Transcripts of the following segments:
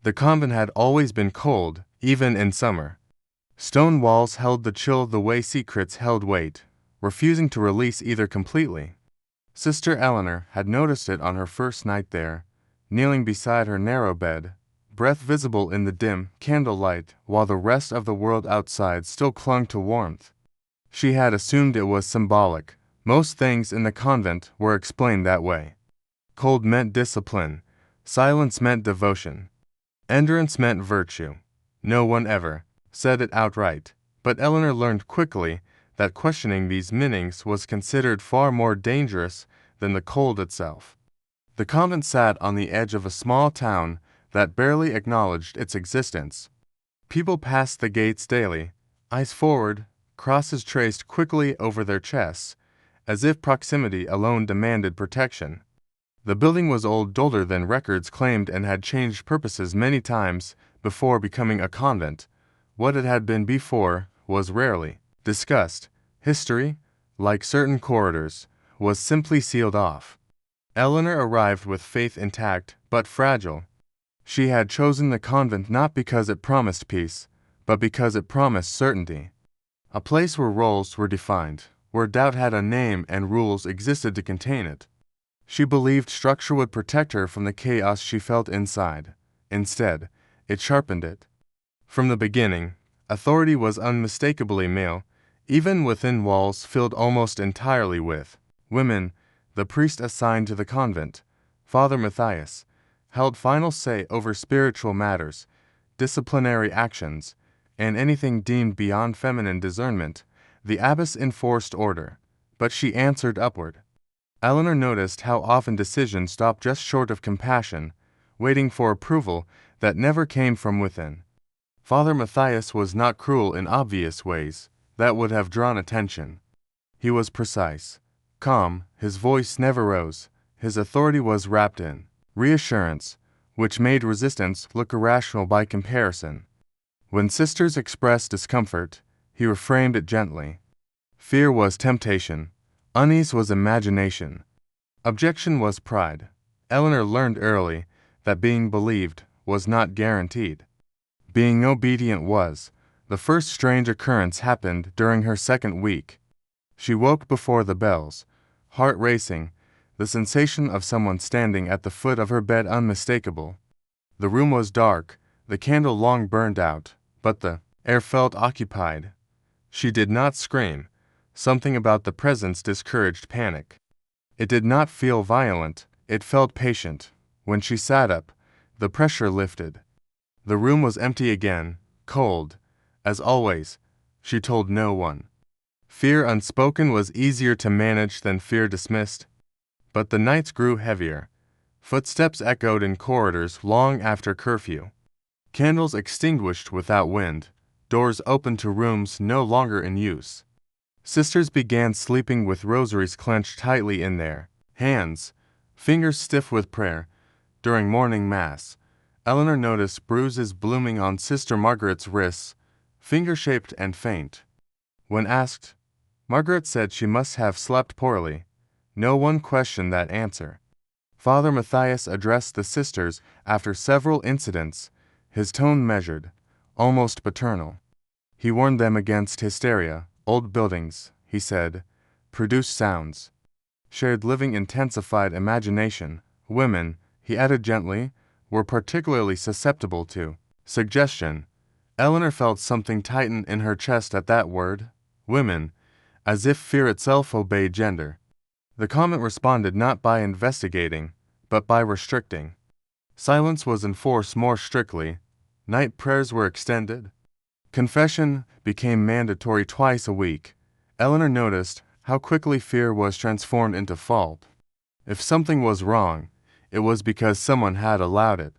The convent had always been cold, even in summer. Stone walls held the chill the way secrets held weight, refusing to release either completely. Sister Eleanor had noticed it on her first night there, kneeling beside her narrow bed, breath visible in the dim candlelight while the rest of the world outside still clung to warmth. She had assumed it was symbolic. Most things in the convent were explained that way. Cold meant discipline. Silence meant devotion. Endurance meant virtue. No one ever said it outright, but Eleanor learned quickly that questioning these meanings was considered far more dangerous than the cold itself. The convent sat on the edge of a small town that barely acknowledged its existence. People passed the gates daily, eyes forward, crosses traced quickly over their chests, as if proximity alone demanded protection. The building was older than records claimed and had changed purposes many times before becoming a convent. What it had been before was rarely discussed. History, like certain corridors, was simply sealed off. Eleanor arrived with faith intact but fragile. She had chosen the convent not because it promised peace, but because it promised certainty. A place where roles were defined, where doubt had a name and rules existed to contain it. She believed structure would protect her from the chaos she felt inside. Instead, it sharpened it. From the beginning, authority was unmistakably male, even within walls filled almost entirely with women. The priest assigned to the convent, Father Matthias, held final say over spiritual matters, disciplinary actions, and anything deemed beyond feminine discernment. The abbess enforced order, but she answered upward. Eleanor noticed how often decisions stopped just short of compassion, waiting for approval that never came from within. Father Matthias was not cruel in obvious ways that would have drawn attention. He was precise, calm, his voice never rose, his authority was wrapped in reassurance, which made resistance look irrational by comparison. When sisters expressed discomfort, he reframed it gently. Fear was temptation. Unease was imagination. Objection was pride. Eleanor learned early that being believed was not guaranteed. Being obedient was. The first strange occurrence happened during her second week. She woke before the bells, heart racing, the sensation of someone standing at the foot of her bed unmistakable. The room was dark, the candle long burned out, but the air felt occupied. She did not scream. Something about the presence discouraged panic. It did not feel violent, it felt patient. When she sat up, the pressure lifted. The room was empty again, cold. As always, she told no one. Fear unspoken was easier to manage than fear dismissed. But the nights grew heavier. Footsteps echoed in corridors long after curfew. Candles extinguished without wind, doors opened to rooms no longer in use. Sisters began sleeping with rosaries clenched tightly in their hands, fingers stiff with prayer. During morning mass, Eleanor noticed bruises blooming on Sister Margaret's wrists, finger-shaped and faint. When asked, Margaret said she must have slept poorly. No one questioned that answer. Father Matthias addressed the sisters after several incidents, his tone measured, almost paternal. He warned them against hysteria. Old buildings, he said, produce sounds. Shared living intensified imagination. Women, he added gently, were particularly susceptible to suggestion. Eleanor felt something tighten in her chest at that word, women, as if fear itself obeyed gender. The convent responded not by investigating, but by restricting. Silence was enforced more strictly. Night prayers were extended. Confession became mandatory twice a week. Eleanor noticed how quickly fear was transformed into fault. If something was wrong, it was because someone had allowed it.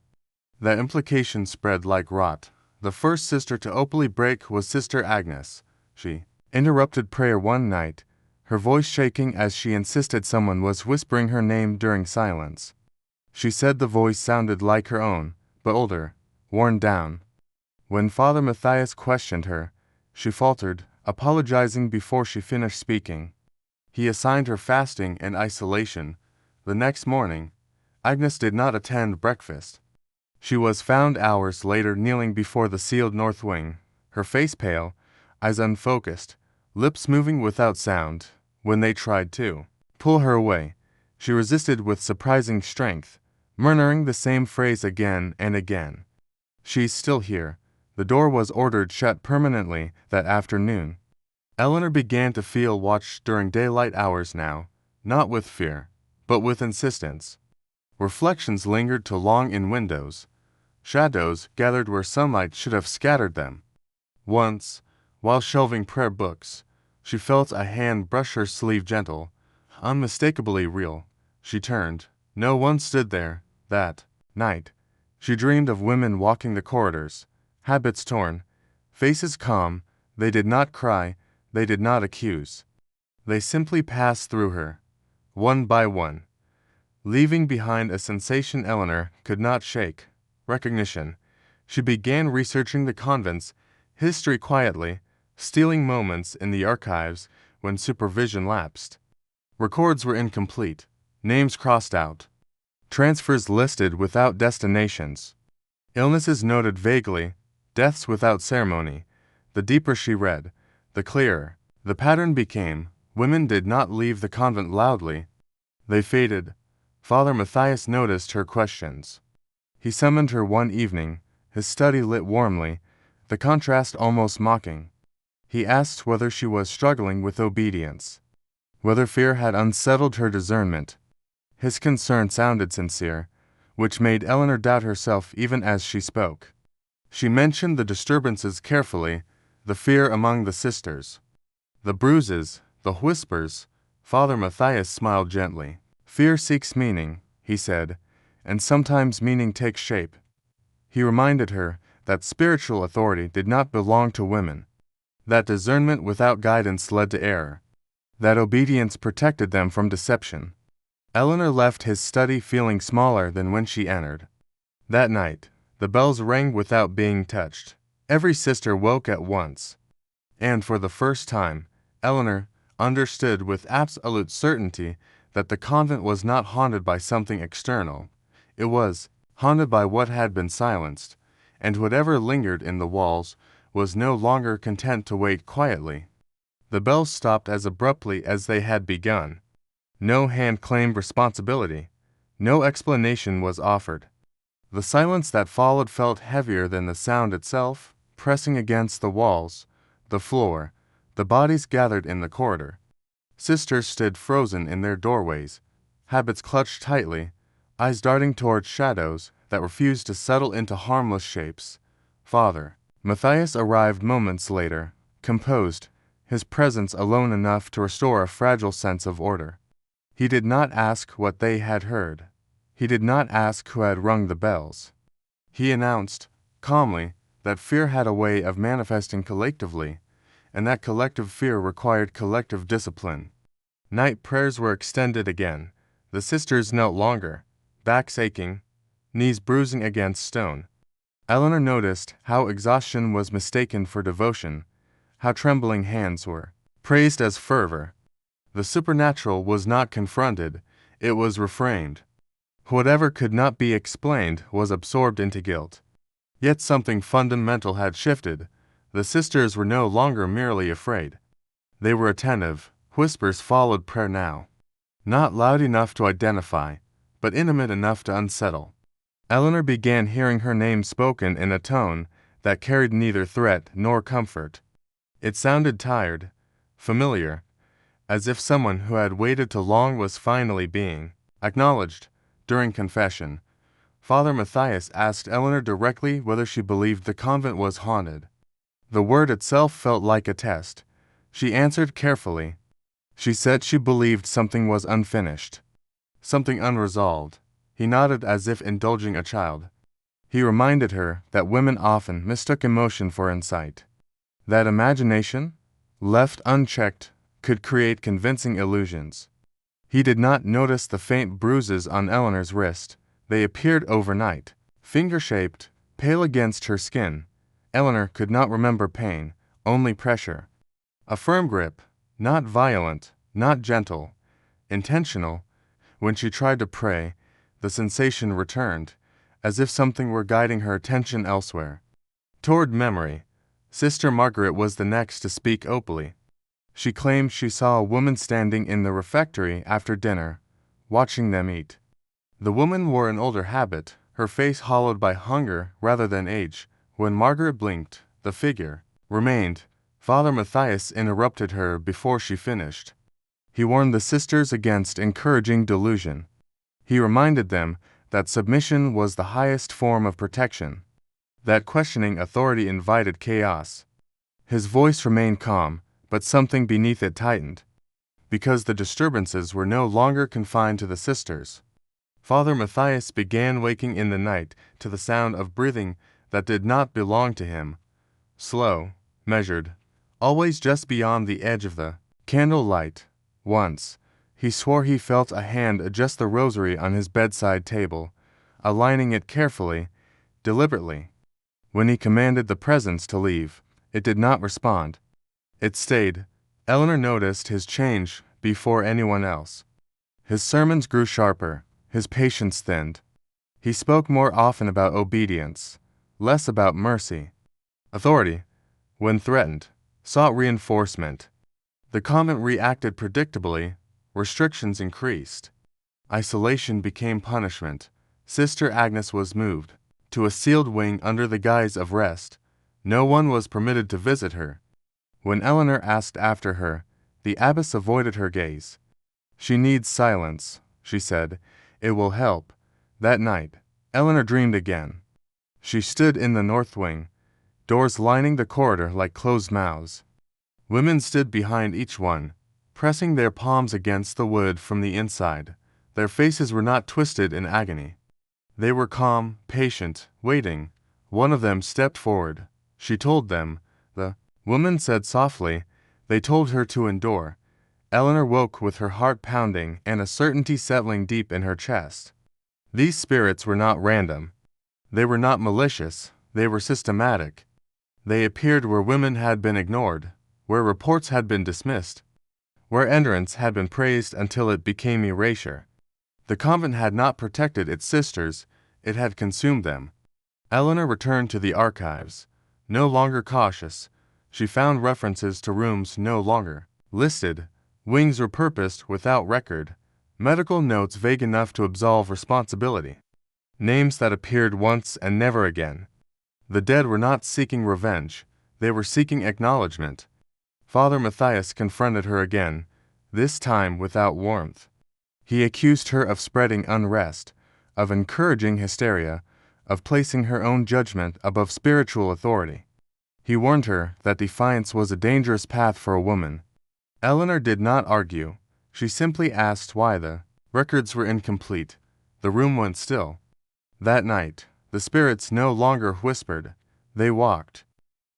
That implication spread like rot. The first sister to openly break was Sister Agnes. She interrupted prayer one night, her voice shaking as she insisted someone was whispering her name during silence. She said the voice sounded like her own, but older, worn down. When Father Matthias questioned her, she faltered, apologizing before she finished speaking. He assigned her fasting and isolation. The next morning, Agnes did not attend breakfast. She was found hours later kneeling before the sealed north wing, her face pale, eyes unfocused, lips moving without sound. When they tried to pull her away, she resisted with surprising strength, murmuring the same phrase again and again. "She's still here." The door was ordered shut permanently that afternoon. Eleanor began to feel watched during daylight hours now, not with fear, but with insistence. Reflections lingered too long in windows. Shadows gathered where sunlight should have scattered them. Once, while shelving prayer books, she felt a hand brush her sleeve, gentle, unmistakably real. She turned. No one stood there. That night, she dreamed of women walking the corridors, habits torn, faces calm. They did not cry, they did not accuse. They simply passed through her, one by one, leaving behind a sensation Eleanor could not shake. Recognition. She began researching the convent's history quietly, stealing moments in the archives when supervision lapsed. Records were incomplete, names crossed out, transfers listed without destinations, illnesses noted vaguely, deaths without ceremony. The deeper she read, the clearer the pattern became. Women did not leave the convent loudly. They faded. Father Matthias noticed her questions. He summoned her one evening, his study lit warmly, the contrast almost mocking. He asked whether she was struggling with obedience, whether fear had unsettled her discernment. His concern sounded sincere, which made Eleanor doubt herself even as she spoke. She mentioned the disturbances carefully, the fear among the sisters, the bruises, the whispers. Father Matthias smiled gently. "Fear seeks meaning," he said, "and sometimes meaning takes shape." He reminded her that spiritual authority did not belong to women, that discernment without guidance led to error, that obedience protected them from deception. Eleanor left his study feeling smaller than when she entered. That night, the bells rang without being touched. Every sister woke at once. And for the first time, Eleanor understood with absolute certainty that the convent was not haunted by something external. It was haunted by what had been silenced, and whatever lingered in the walls was no longer content to wait quietly. The bells stopped as abruptly as they had begun. No hand claimed responsibility. No explanation was offered. The silence that followed felt heavier than the sound itself, pressing against the walls, the floor, the bodies gathered in the corridor. Sisters stood frozen in their doorways, habits clutched tightly, eyes darting towards shadows that refused to settle into harmless shapes. Father Matthias arrived moments later, composed, his presence alone enough to restore a fragile sense of order. He did not ask what they had heard. He did not ask who had rung the bells. He announced, calmly, that fear had a way of manifesting collectively, and that collective fear required collective discipline. Night prayers were extended again. The sisters knelt longer, backs aching, knees bruising against stone. Eleanor noticed how exhaustion was mistaken for devotion, how trembling hands were praised as fervor. The supernatural was not confronted, it was refrained. Whatever could not be explained was absorbed into guilt. Yet something fundamental had shifted. The sisters were no longer merely afraid. They were attentive. Whispers followed prayer now. Not loud enough to identify, but intimate enough to unsettle. Eleanor began hearing her name spoken in a tone that carried neither threat nor comfort. It sounded tired, familiar, as if someone who had waited too long was finally being acknowledged. During confession, Father Matthias asked Eleanor directly whether she believed the convent was haunted. The word itself felt like a test. She answered carefully. She said she believed something was unfinished, something unresolved. He nodded as if indulging a child. He reminded her that women often mistook emotion for insight, that imagination, left unchecked, could create convincing illusions. He did not notice the faint bruises on Eleanor's wrist. They appeared overnight, finger-shaped, pale against her skin. Eleanor could not remember pain, only pressure. A firm grip, not violent, not gentle, intentional. When she tried to pray, the sensation returned, as if something were guiding her attention elsewhere. Toward memory, Sister Margaret was the next to speak openly. She claimed she saw a woman standing in the refectory after dinner, watching them eat. The woman wore an older habit, her face hollowed by hunger rather than age. When Margaret blinked, the figure remained. Father Matthias interrupted her before she finished. He warned the sisters against encouraging delusion. He reminded them that submission was the highest form of protection, that questioning authority invited chaos. His voice remained calm, but something beneath it tightened, because the disturbances were no longer confined to the sisters. Father Matthias began waking in the night to the sound of breathing that did not belong to him, slow, measured, always just beyond the edge of the candle light. Once, he swore he felt a hand adjust the rosary on his bedside table, aligning it carefully, deliberately. When he commanded the presence to leave, it did not respond. It stayed. Eleanor noticed his change before anyone else. His sermons grew sharper, his patience thinned. He spoke more often about obedience, less about mercy. Authority, when threatened, sought reinforcement. The convent reacted predictably, restrictions increased. Isolation became punishment. Sister Agnes was moved to a sealed wing under the guise of rest. No one was permitted to visit her. When Eleanor asked after her, the abbess avoided her gaze. "She needs silence," she said. "It will help." That night, Eleanor dreamed again. She stood in the north wing, doors lining the corridor like closed mouths. Women stood behind each one, pressing their palms against the wood from the inside. Their faces were not twisted in agony. They were calm, patient, waiting. One of them stepped forward. She told them. The woman said softly. They told her to endure. Eleanor woke with her heart pounding and a certainty settling deep in her chest. These spirits were not random. They were not malicious. They were systematic. They appeared where women had been ignored, where reports had been dismissed, where entrance had been praised until it became erasure. The convent had not protected its sisters, it had consumed them. Eleanor returned to the archives. No longer cautious, she found references to rooms no longer listed, wings repurposed without record, medical notes vague enough to absolve responsibility, names that appeared once and never again. The dead were not seeking revenge, they were seeking acknowledgement. Father Matthias confronted her again, this time without warmth. He accused her of spreading unrest, of encouraging hysteria, of placing her own judgment above spiritual authority. He warned her that defiance was a dangerous path for a woman. Eleanor did not argue. She simply asked why the records were incomplete. The room went still. That night, the spirits no longer whispered. They walked.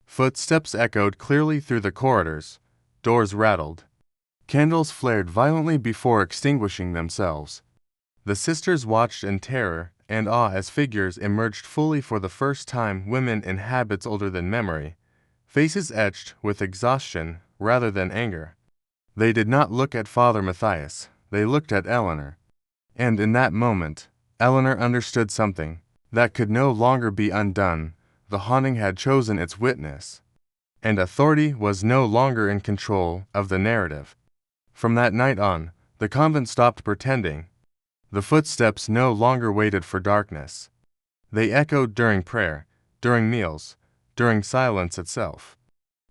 Footsteps echoed clearly through the corridors. Doors rattled. Candles flared violently before extinguishing themselves. The sisters watched in terror and awe as figures emerged fully for the first time, women in habits older than memory, faces etched with exhaustion rather than anger. They did not look at Father Matthias, they looked at Eleanor. And in that moment, Eleanor understood something that could no longer be undone. The haunting had chosen its witness, and authority was no longer in control of the narrative. From that night on, the convent stopped pretending. The footsteps no longer waited for darkness. They echoed during prayer, during meals, during silence itself.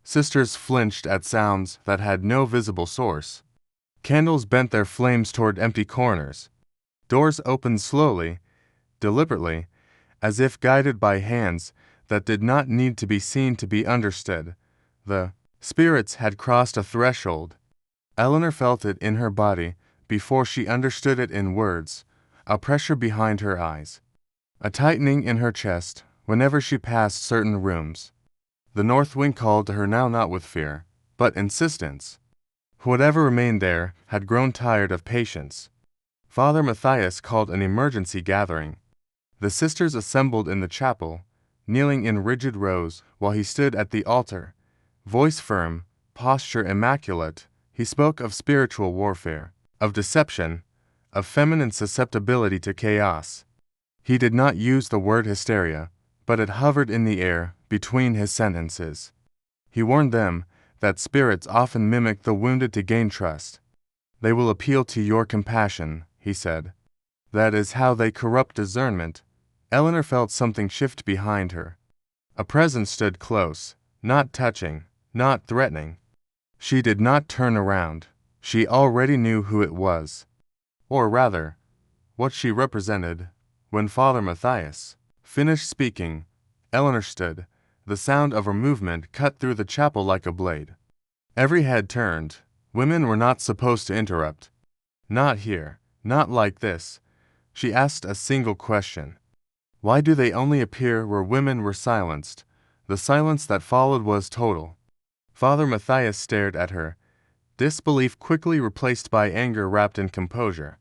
Sisters flinched at sounds that had no visible source. Candles bent their flames toward empty corners. Doors opened slowly, deliberately, as if guided by hands that did not need to be seen to be understood. The spirits had crossed a threshold. Eleanor felt it in her body before she understood it in words, a pressure behind her eyes, a tightening in her chest whenever she passed certain rooms. The north wing called to her now, not with fear, but insistence. Whatever remained there had grown tired of patience. Father Matthias called an emergency gathering. The sisters assembled in the chapel, kneeling in rigid rows while he stood at the altar. Voice firm, posture immaculate, he spoke of spiritual warfare, of deception, of feminine susceptibility to chaos. He did not use the word hysteria, but it hovered in the air between his sentences. He warned them that spirits often mimic the wounded to gain trust. They will appeal to your compassion, he said. That is how they corrupt discernment. Eleanor felt something shift behind her. A presence stood close, not touching, not threatening. She did not turn around. She already knew who it was. Or rather, what she represented. When Father Matthias finished speaking, Eleanor stood. The sound of her movement cut through the chapel like a blade. Every head turned. Women were not supposed to interrupt. Not here, not like this. She asked a single question. Why do they only appear where women were silenced? The silence that followed was total. Father Matthias stared at her, disbelief quickly replaced by anger wrapped in composure.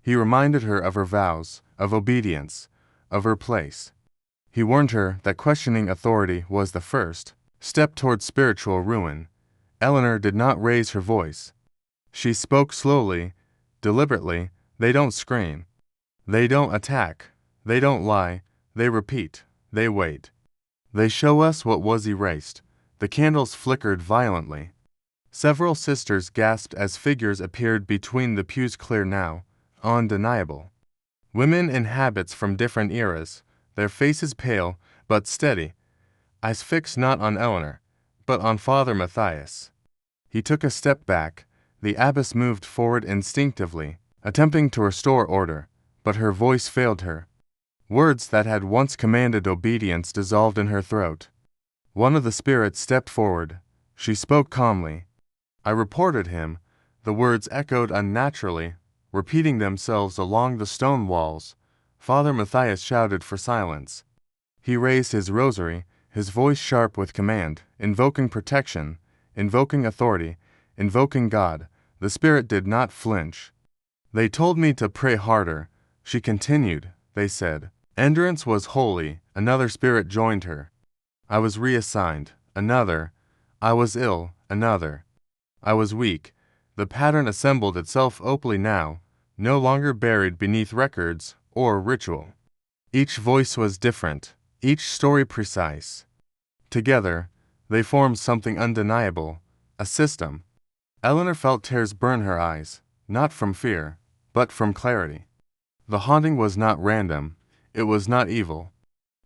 He reminded her of her vows, of obedience, of her place. He warned her that questioning authority was the first step toward spiritual ruin. Eleanor did not raise her voice. She spoke slowly, deliberately. They don't scream. They don't attack. They don't lie. They repeat. They wait. They show us what was erased. The candles flickered violently. Several sisters gasped as figures appeared between the pews, clear now, undeniable. Women in habits from different eras, their faces pale but steady, eyes fixed not on Eleanor, but on Father Matthias. He took a step back. The abbess moved forward instinctively, attempting to restore order, but her voice failed her. Words that had once commanded obedience dissolved in her throat. One of the spirits stepped forward. She spoke calmly. I reported him. The words echoed unnaturally, repeating themselves along the stone walls. Father Matthias shouted for silence. He raised his rosary, his voice sharp with command, invoking protection, invoking authority, invoking God. The spirit did not flinch. They told me to pray harder. She continued, they said. Endurance was holy. Another spirit joined her. I was reassigned. Another. I was ill. Another. I was weak. The pattern assembled itself openly now, no longer buried beneath records or ritual. Each voice was different, each story precise. Together, they formed something undeniable, a system. Eleanor felt tears burn her eyes, not from fear, but from clarity. The haunting was not random, it was not evil.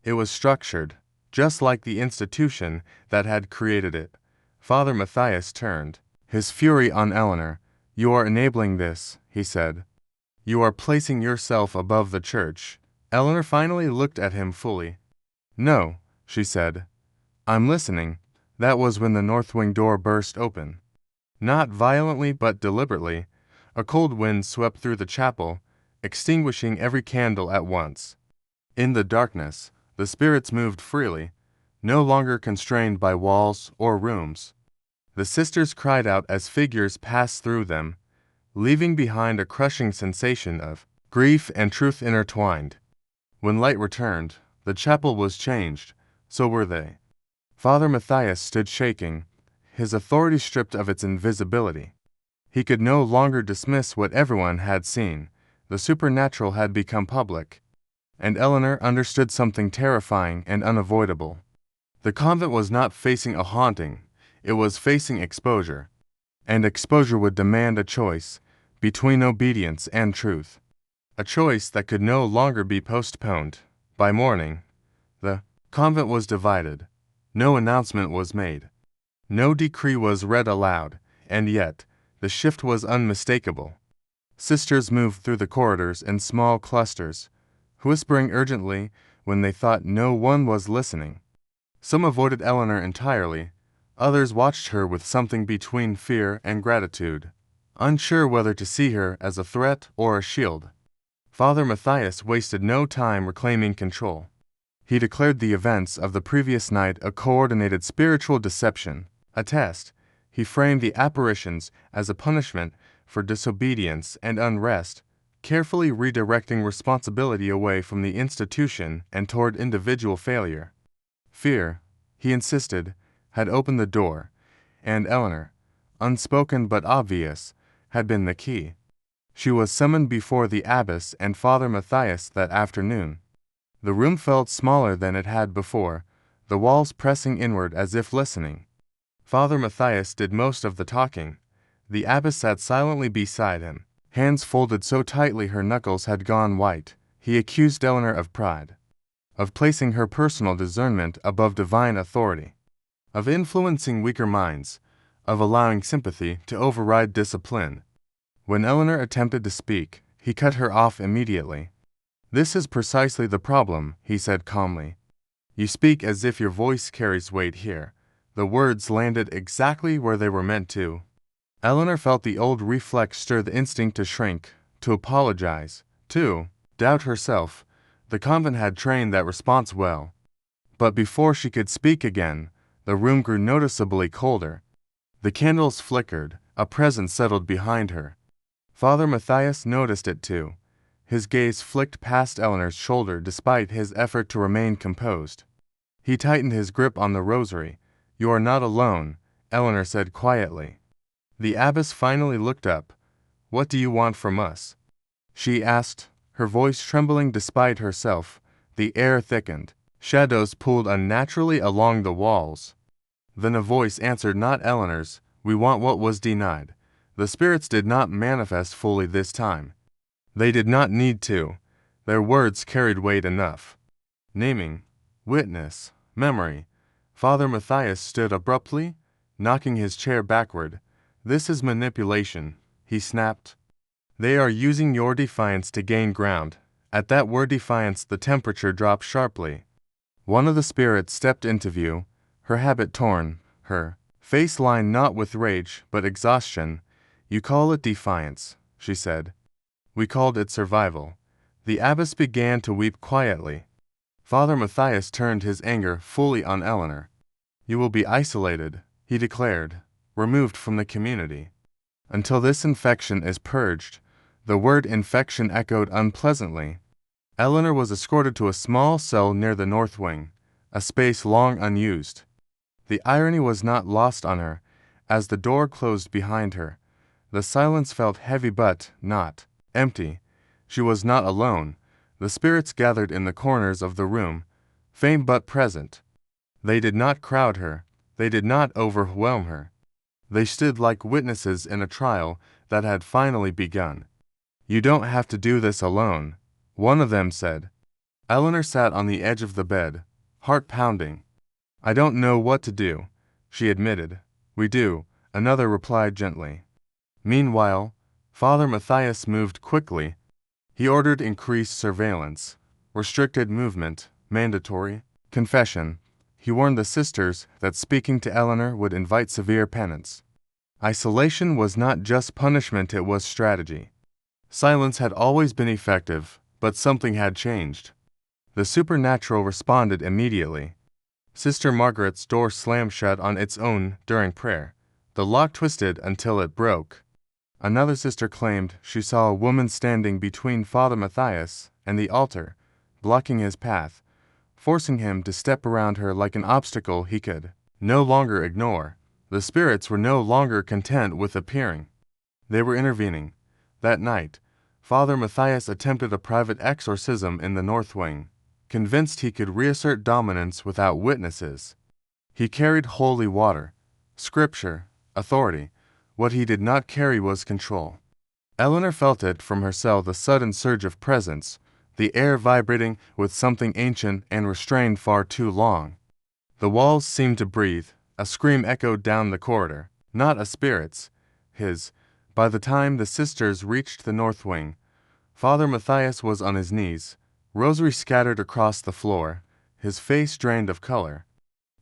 It was structured, just like the institution that had created it. Father Matthias turned, his fury on Eleanor. You are enabling this, he said. You are placing yourself above the church. Eleanor finally looked at him fully. No, she said. I'm listening. That was when the north wing door burst open. Not violently but deliberately, a cold wind swept through the chapel, extinguishing every candle at once. In the darkness, the spirits moved freely, no longer constrained by walls or rooms. The sisters cried out as figures passed through them, leaving behind a crushing sensation of grief and truth intertwined. When light returned, the chapel was changed, so were they. Father Matthias stood shaking, his authority stripped of its invisibility. He could no longer dismiss what everyone had seen. The supernatural had become public, and Eleanor understood something terrifying and unavoidable. The convent was not facing a haunting, it was facing exposure. And exposure would demand a choice between obedience and truth. A choice that could no longer be postponed. By morning, the convent was divided. No announcement was made. No decree was read aloud, and yet the shift was unmistakable. Sisters moved through the corridors in small clusters, whispering urgently when they thought no one was listening. Some avoided Eleanor entirely, others watched her with something between fear and gratitude, unsure whether to see her as a threat or a shield. Father Matthias wasted no time reclaiming control. He declared the events of the previous night a coordinated spiritual deception, a test. He framed the apparitions as a punishment for disobedience and unrest, carefully redirecting responsibility away from the institution and toward individual failure. Fear, he insisted, had opened the door, and Eleanor, unspoken but obvious, had been the key. She was summoned before the abbess and Father Matthias that afternoon. The room felt smaller than it had before, the walls pressing inward as if listening. Father Matthias did most of the talking. The abbess sat silently beside him, hands folded so tightly her knuckles had gone white. He accused Eleanor of pride, of placing her personal discernment above divine authority, of influencing weaker minds, of allowing sympathy to override discipline. When Eleanor attempted to speak, he cut her off immediately. "This is precisely the problem," he said calmly. "You speak as if your voice carries weight here." The words landed exactly where they were meant to. Eleanor felt the old reflex stir, the instinct to shrink, to apologize, to doubt herself. The convent had trained that response well. But before she could speak again, the room grew noticeably colder. The candles flickered, a presence settled behind her. Father Matthias noticed it too. His gaze flicked past Eleanor's shoulder despite his effort to remain composed. He tightened his grip on the rosary. "You are not alone," Eleanor said quietly. The abbess finally looked up. "What do you want from us?" she asked, her voice trembling despite herself. The air thickened. Shadows pulled unnaturally along the walls. Then a voice answered, not Eleanor's. "We want what was denied." The spirits did not manifest fully this time. They did not need to. Their words carried weight enough. Naming, witness, memory. Father Matthias stood abruptly, knocking his chair backward. "This is manipulation," he snapped. "They are using your defiance to gain ground." At that word defiance, the temperature dropped sharply. One of the spirits stepped into view, her habit torn, her face lined not with rage but exhaustion. "You call it defiance," she said. "We called it survival." The abbess began to weep quietly. Father Matthias turned his anger fully on Eleanor. "You will be isolated," he declared, "removed from the community. Until this infection is purged." The word infection echoed unpleasantly. Eleanor was escorted to a small cell near the north wing, a space long unused. The irony was not lost on her. As the door closed behind her, the silence felt heavy but not empty. She was not alone. The spirits gathered in the corners of the room, faint but present. They did not crowd her. They did not overwhelm her. They stood like witnesses in a trial that had finally begun. "You don't have to do this alone," one of them said. Eleanor sat on the edge of the bed, heart pounding. "I don't know what to do," she admitted. "We do," another replied gently. Meanwhile, Father Matthias moved quickly. He ordered increased surveillance, restricted movement, mandatory confession. He warned the sisters that speaking to Eleanor would invite severe penance. Isolation was not just punishment, it was strategy. Silence had always been effective, but something had changed. The supernatural responded immediately. Sister Margaret's door slammed shut on its own during prayer. The lock twisted until it broke. Another sister claimed she saw a woman standing between Father Matthias and the altar, blocking his path, forcing him to step around her like an obstacle he could no longer ignore. The spirits were no longer content with appearing. They were intervening. That night, Father Matthias attempted a private exorcism in the north wing, convinced he could reassert dominance without witnesses. He carried holy water, scripture, authority. What he did not carry was control. Eleanor felt it from her cell, the sudden surge of presence, the air vibrating with something ancient and restrained far too long. The walls seemed to breathe. A scream echoed down the corridor. Not a spirit's, his. By the time the sisters reached the north wing, Father Matthias was on his knees, rosary scattered across the floor, his face drained of color.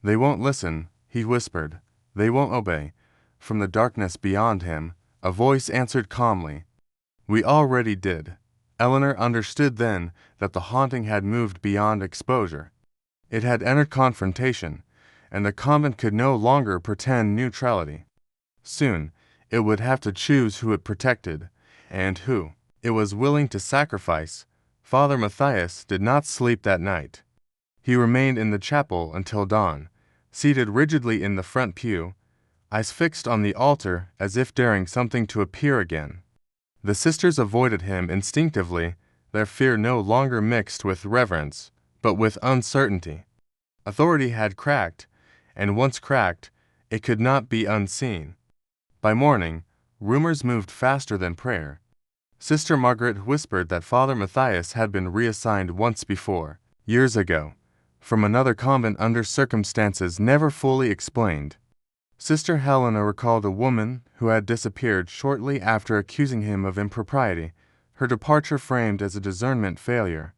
"They won't listen," he whispered. "They won't obey." From the darkness beyond him, a voice answered calmly. "We already did." Eleanor understood then that the haunting had moved beyond exposure. It had entered confrontation, and the convent could no longer pretend neutrality. Soon, it would have to choose who it protected, and who it was willing to sacrifice. Father Matthias did not sleep that night. He remained in the chapel until dawn, seated rigidly in the front pew, eyes fixed on the altar as if daring something to appear again. The sisters avoided him instinctively, their fear no longer mixed with reverence, but with uncertainty. Authority had cracked, and once cracked, it could not be unseen. By morning, rumors moved faster than prayer. Sister Margaret whispered that Father Matthias had been reassigned once before, years ago, from another convent under circumstances never fully explained. Sister Helena recalled a woman who had disappeared shortly after accusing him of impropriety, her departure framed as a discernment failure.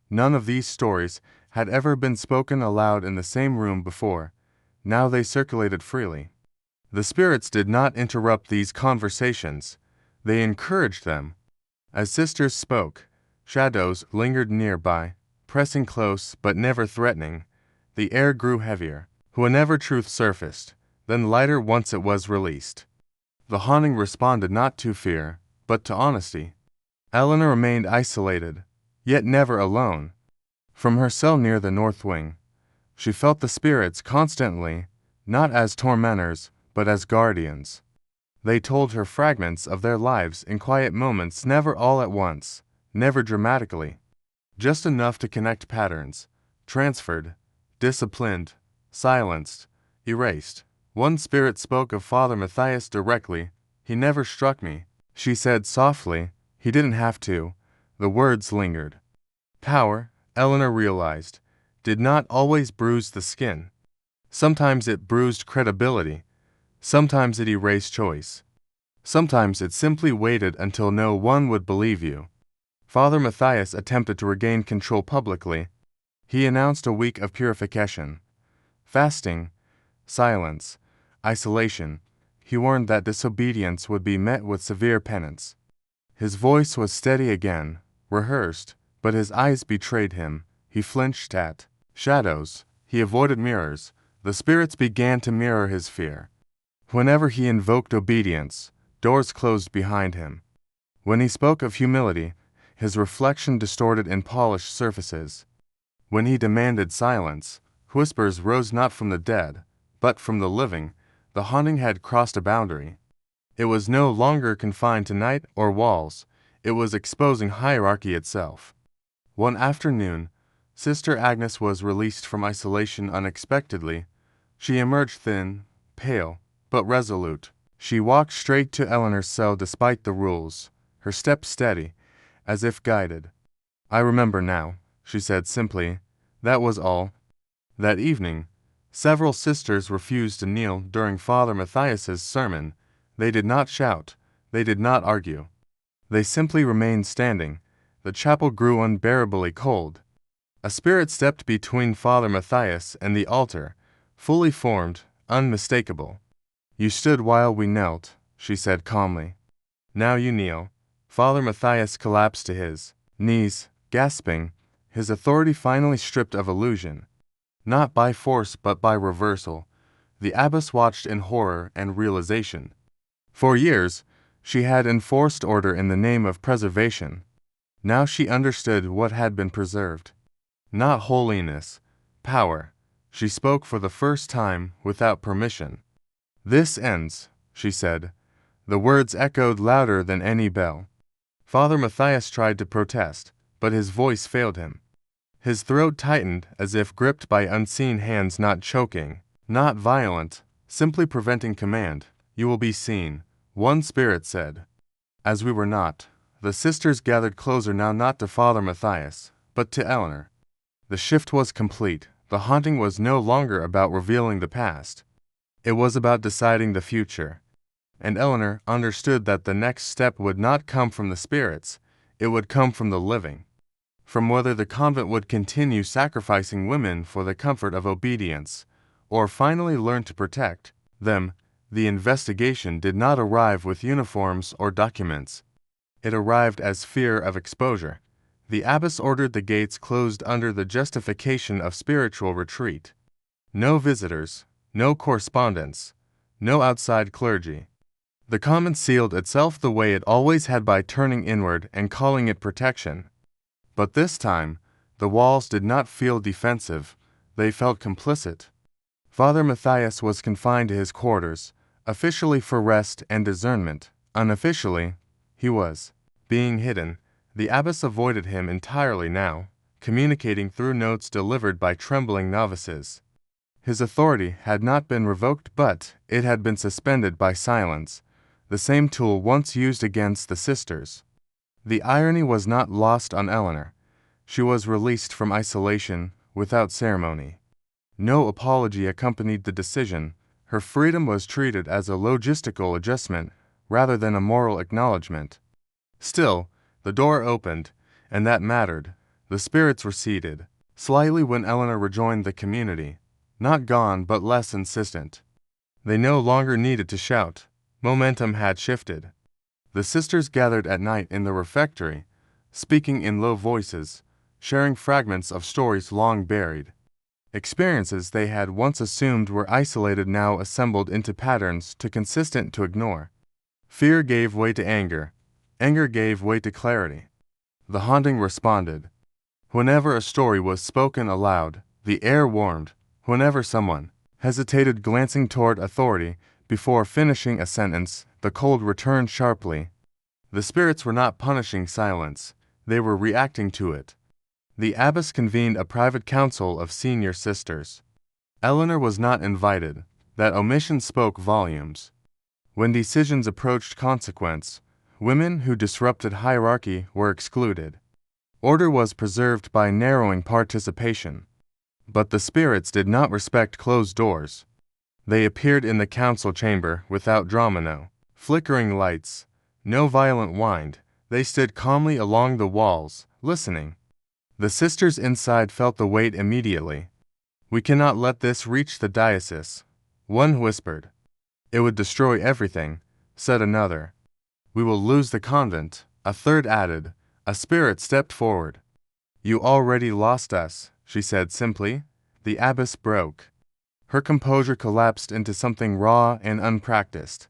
None of these stories had ever been spoken aloud in the same room before. Now they circulated freely. The spirits did not interrupt these conversations. They encouraged them. As sisters spoke, shadows lingered nearby, pressing close but never threatening. The air grew heavier. Whenever truth surfaced, then lighter once it was released. The haunting responded not to fear, but to honesty. Eleanor remained isolated, yet never alone. From her cell near the north wing, she felt the spirits constantly, not as tormentors, but as guardians. They told her fragments of their lives in quiet moments, never all at once, never dramatically. Just enough to connect patterns, transferred, disciplined, silenced, erased. One spirit spoke of Father Matthias directly. "He never struck me," she said softly. "He didn't have to." The words lingered. Power, Eleanor realized, did not always bruise the skin. Sometimes it bruised credibility. Sometimes it erased choice. Sometimes it simply waited until no one would believe you. Father Matthias attempted to regain control publicly. He announced a week of purification. Fasting, silence, isolation. He warned that disobedience would be met with severe penance. His voice was steady again, rehearsed, but his eyes betrayed him. He flinched at shadows. He avoided mirrors. The spirits began to mirror his fear. Whenever he invoked obedience, doors closed behind him. When he spoke of humility, his reflection distorted in polished surfaces. When he demanded silence, whispers rose not from the dead, but from the living. The haunting had crossed a boundary. It was no longer confined to night or walls. It was exposing hierarchy itself. One afternoon, Sister Agnes was released from isolation unexpectedly. She emerged thin, pale, but resolute. She walked straight to Eleanor's cell despite the rules, her step steady, as if guided. "I remember now," she said simply. That was all. That evening, several sisters refused to kneel during Father Matthias's sermon. They did not shout. They did not argue. They simply remained standing. The chapel grew unbearably cold. A spirit stepped between Father Matthias and the altar, fully formed, unmistakable. "You stood while we knelt," she said calmly. "Now you kneel." Father Matthias collapsed to his knees, gasping, his authority finally stripped of illusion. Not by force but by reversal. The abbess watched in horror and realization. For years, she had enforced order in the name of preservation. Now she understood what had been preserved. Not holiness, power. She spoke for the first time without permission. "This ends," she said. The words echoed louder than any bell. Father Matthias tried to protest, but his voice failed him. His throat tightened as if gripped by unseen hands, not choking, not violent, simply preventing command. "You will be seen," one spirit said. As we were not, the sisters gathered closer now, not to Father Matthias, but to Eleanor. The shift was complete. The haunting was no longer about revealing the past. It was about deciding the future. And Eleanor understood that the next step would not come from the spirits, it would come from the living. From whether the convent would continue sacrificing women for the comfort of obedience, or finally learn to protect them. The investigation did not arrive with uniforms or documents. It arrived as fear of exposure. The abbess ordered the gates closed under the justification of spiritual retreat. No visitors, no correspondence, no outside clergy. The convent sealed itself the way it always had, by turning inward and calling it protection. But this time, the walls did not feel defensive, they felt complicit. Father Matthias was confined to his quarters, officially for rest and discernment. Unofficially, he was being hidden. The abbess avoided him entirely now, communicating through notes delivered by trembling novices. His authority had not been revoked, but it had been suspended by silence, the same tool once used against the sisters. The irony was not lost on Eleanor. She was released from isolation without ceremony. No apology accompanied the decision. Her freedom was treated as a logistical adjustment rather than a moral acknowledgement. Still, the door opened, and that mattered. The spirits receded slightly when Eleanor rejoined the community. Not gone, but less insistent. They no longer needed to shout. Momentum had shifted. The sisters gathered at night in the refectory, speaking in low voices, sharing fragments of stories long buried. Experiences they had once assumed were isolated now assembled into patterns too consistent to ignore. Fear gave way to anger. Anger gave way to clarity. The haunting responded. Whenever a story was spoken aloud, the air warmed. Whenever someone hesitated, glancing toward authority before finishing a sentence, the cold returned sharply. The spirits were not punishing silence, they were reacting to it. The abbess convened a private council of senior sisters. Eleanor was not invited. That omission spoke volumes. When decisions approached consequence, women who disrupted hierarchy were excluded. Order was preserved by narrowing participation. But the spirits did not respect closed doors. They appeared in the council chamber without drama, no flickering lights, no violent wind. They stood calmly along the walls, listening. The sisters inside felt the weight immediately. "We cannot let this reach the diocese," one whispered. "It would destroy everything," said another. "We will lose the convent," a third added. A spirit stepped forward. "You already lost us," she said simply. The abbess broke. Her composure collapsed into something raw and unpracticed.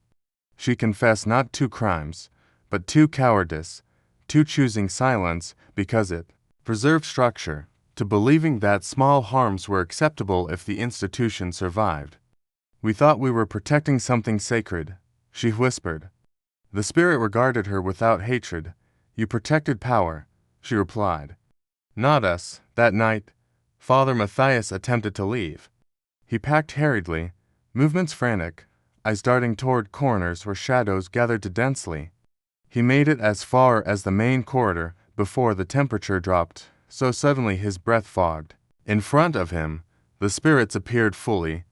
She confessed not to crimes, but to cowardice, to choosing silence because it preserved structure, to believing that small harms were acceptable if the institution survived. "We thought we were protecting something sacred," she whispered. The spirit regarded her without hatred. "You protected power," she replied. "Not us." That night, Father Matthias attempted to leave. He packed hurriedly, movements frantic, eyes darting toward corners where shadows gathered too densely. He made it as far as the main corridor before the temperature dropped, so suddenly his breath fogged. In front of him, the spirits appeared fully,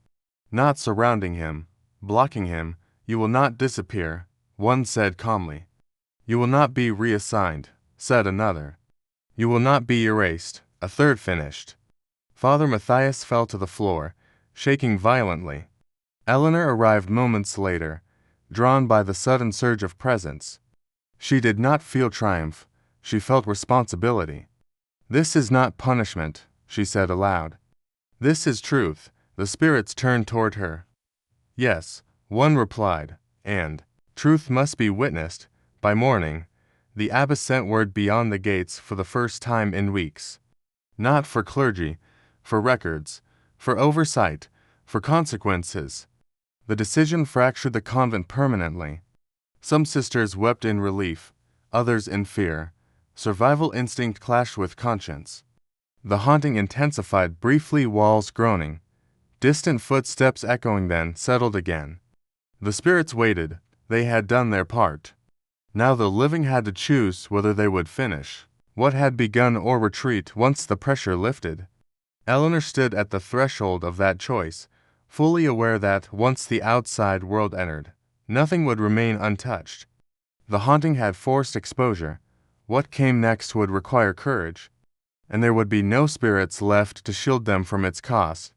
not surrounding him, blocking him. "You will not disappear," one said calmly. "You will not be reassigned," said another. "You will not be erased," a third finished. Father Matthias fell to the floor, shaking violently. Eleanor arrived moments later, drawn by the sudden surge of presence. She did not feel triumph, she felt responsibility. "This is not punishment," she said aloud. "This is truth." The spirits turned toward her. "Yes," one replied, "and truth must be witnessed." By morning, the abbess sent word beyond the gates for the first time in weeks. Not for clergy, for records, for oversight, for consequences. The decision fractured the convent permanently. Some sisters wept in relief, others in fear. Survival instinct clashed with conscience. The haunting intensified, briefly walls groaning. Distant footsteps echoing, then settled again. The spirits waited. They had done their part. Now the living had to choose whether they would finish what had begun or retreat once the pressure lifted. Eleanor stood at the threshold of that choice, fully aware that once the outside world entered, nothing would remain untouched. The haunting had forced exposure. What came next would require courage, and there would be no spirits left to shield them from its cost.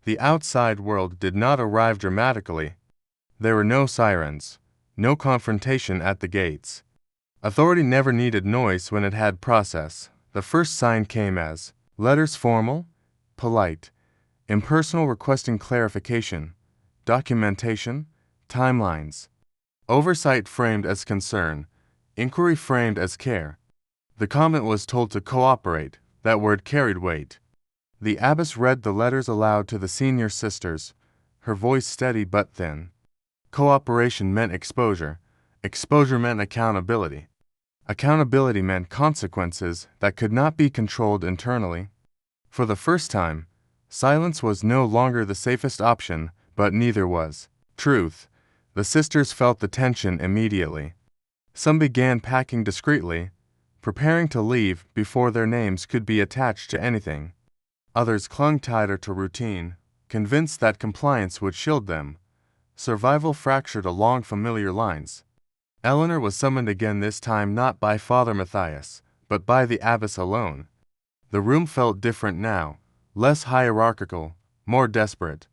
The outside world did not arrive dramatically. There were no sirens, no confrontation at the gates. Authority never needed noise when it had process. The first sign came as letters, formal, polite, impersonal, requesting clarification, documentation, timelines. Oversight framed as concern, inquiry framed as care. The convent was told to cooperate. That word carried weight. The abbess read the letters aloud to the senior sisters, her voice steady but thin. Cooperation meant exposure. Exposure meant accountability. Accountability meant consequences that could not be controlled internally. For the first time, silence was no longer the safest option, but neither was truth. The sisters felt the tension immediately. Some began packing discreetly, preparing to leave before their names could be attached to anything. Others clung tighter to routine, convinced that compliance would shield them. Survival fractured along familiar lines. Eleanor was summoned again, this time not by Father Matthias, but by the abbess alone. The room felt different now, less hierarchical, more desperate.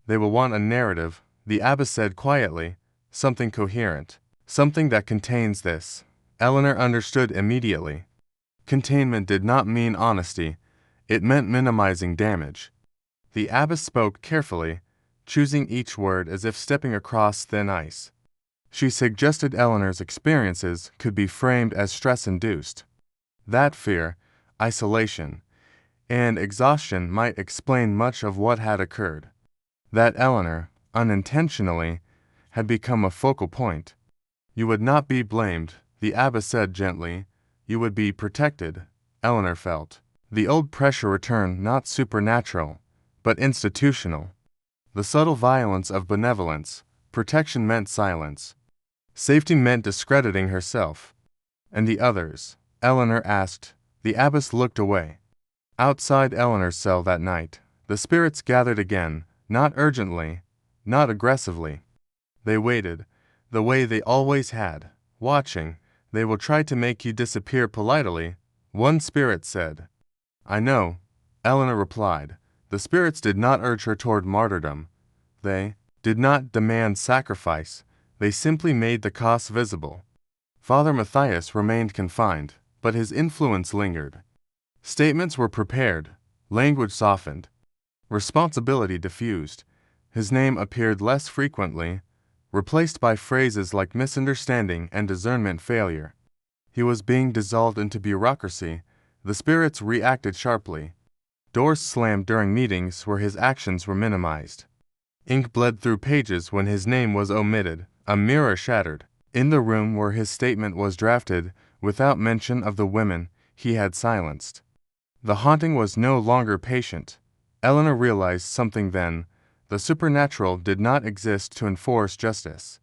They will want a narrative, the abbess said quietly, something coherent, something that contains this. Eleanor understood immediately. Containment did not mean honesty, it meant minimizing damage. The abbess spoke carefully, choosing each word as if stepping across thin ice. She suggested Eleanor's experiences could be framed as stress-induced. That fear, isolation, and exhaustion might explain much of what had occurred. That Eleanor, unintentionally, had become a focal point. You would not be blamed, the abbess said gently. You would be protected, Eleanor felt. The old pressure returned, not supernatural, but institutional. The subtle violence of benevolence. Protection meant silence. Safety meant discrediting herself. And the others? Eleanor asked. The abbess looked away. Outside Eleanor's cell that night, the spirits gathered again, not urgently, not aggressively. They waited, the way they always had, watching. They will try to make you disappear politely, one spirit said. I know, Eleanor replied. The spirits did not urge her toward martyrdom. They did not demand sacrifice. They simply made the cost visible. Father Matthias remained confined, but his influence lingered. Statements were prepared, language softened, responsibility diffused. His name appeared less frequently, replaced by phrases like misunderstanding and discernment failure. He was being dissolved into bureaucracy. The spirits reacted sharply. Doors slammed during meetings where his actions were minimized. Ink bled through pages when his name was omitted. A mirror shattered. In the room where his statement was drafted, without mention of the women he had silenced. The haunting was no longer patient. Eleanor realized something then. The supernatural did not exist to enforce justice.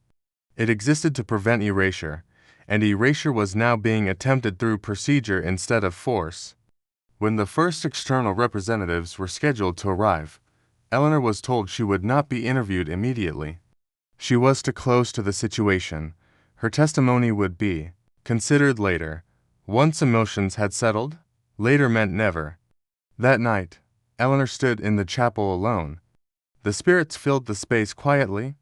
It existed to prevent erasure, and erasure was now being attempted through procedure instead of force. When the first external representatives were scheduled to arrive, Eleanor was told she would not be interviewed immediately. She was too close to the situation. Her testimony would be considered later. Once emotions had settled, later meant never. That night, Eleanor stood in the chapel alone. The spirits filled the space quietly,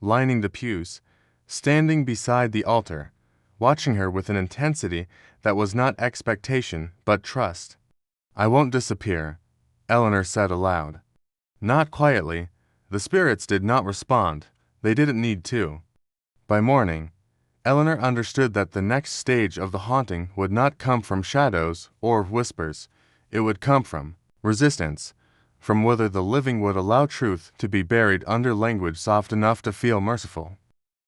lining the pews, standing beside the altar, watching her with an intensity that was not expectation but trust. I won't disappear, Eleanor said aloud. Not quietly. The spirits did not respond. They didn't need to. By morning, Eleanor understood that the next stage of the haunting would not come from shadows or whispers. It would come from resistance, from whether the living would allow truth to be buried under language soft enough to feel merciful.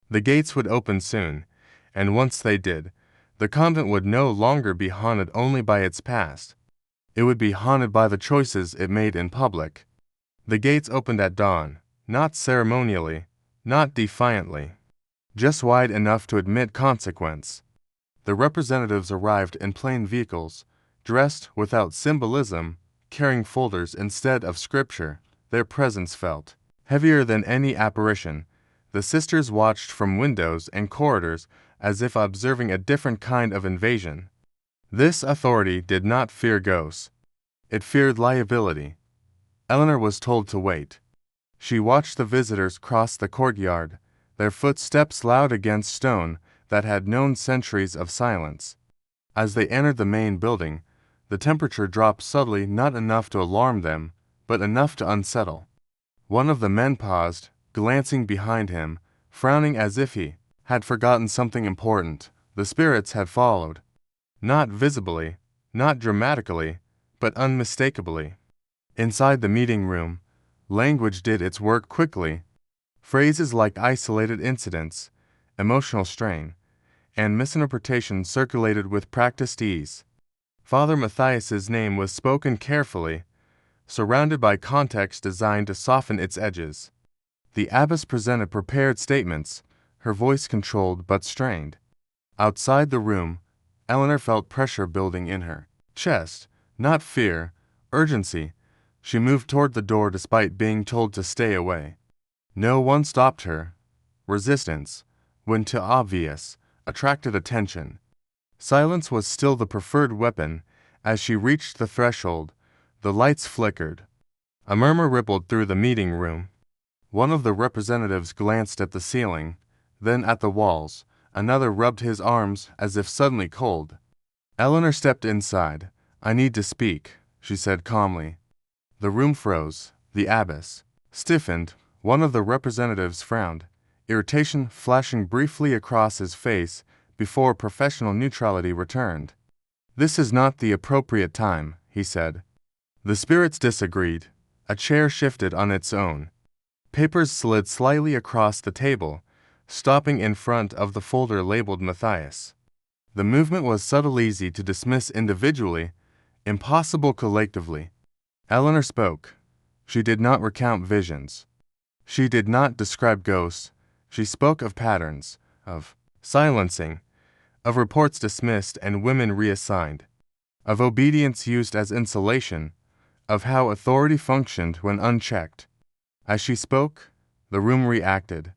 The gates would open soon, and once they did, the convent would no longer be haunted only by its past. It would be haunted by the choices it made in public. The gates opened at dawn, not ceremonially, not defiantly, just wide enough to admit consequence. The representatives arrived in plain vehicles, dressed without symbolism, carrying folders instead of scripture. Their presence felt heavier than any apparition. The sisters watched from windows and corridors as if observing a different kind of invasion. This authority did not fear ghosts. It feared liability. Eleanor was told to wait. She watched the visitors cross the courtyard, their footsteps loud against stone that had known centuries of silence. As they entered the main building, the temperature dropped subtly, not enough to alarm them, but enough to unsettle. One of the men paused, glancing behind him, frowning as if he had forgotten something important. The spirits had followed. Not visibly, not dramatically, but unmistakably. Inside the meeting room, language did its work quickly. Phrases like isolated incidents, emotional strain, and misinterpretation circulated with practiced ease. Father Matthias's name was spoken carefully, surrounded by context designed to soften its edges. The abbess presented prepared statements, her voice controlled but strained. Outside the room, Eleanor felt pressure building in her chest, not fear, urgency. She moved toward the door despite being told to stay away. No one stopped her. Resistance, when too obvious, attracted attention. Silence was still the preferred weapon. As she reached the threshold, the lights flickered. A murmur rippled through the meeting room. One of the representatives glanced at the ceiling, then at the walls. Another rubbed his arms as if suddenly cold. Eleanor stepped inside. "I need to speak," she said calmly. The room froze. The abbess stiffened. One of the representatives frowned, irritation flashing briefly across his face before professional neutrality returned. "This is not the appropriate time," he said. The spirits disagreed. A chair shifted on its own. Papers slid slightly across the table, stopping in front of the folder labeled Matthias. The movement was subtle, easy to dismiss individually, impossible collectively. Eleanor spoke. She did not recount visions. She did not describe ghosts. She spoke of patterns, of silencing, of reports dismissed and women reassigned, of obedience used as insulation, of how authority functioned when unchecked. As she spoke, the room reacted.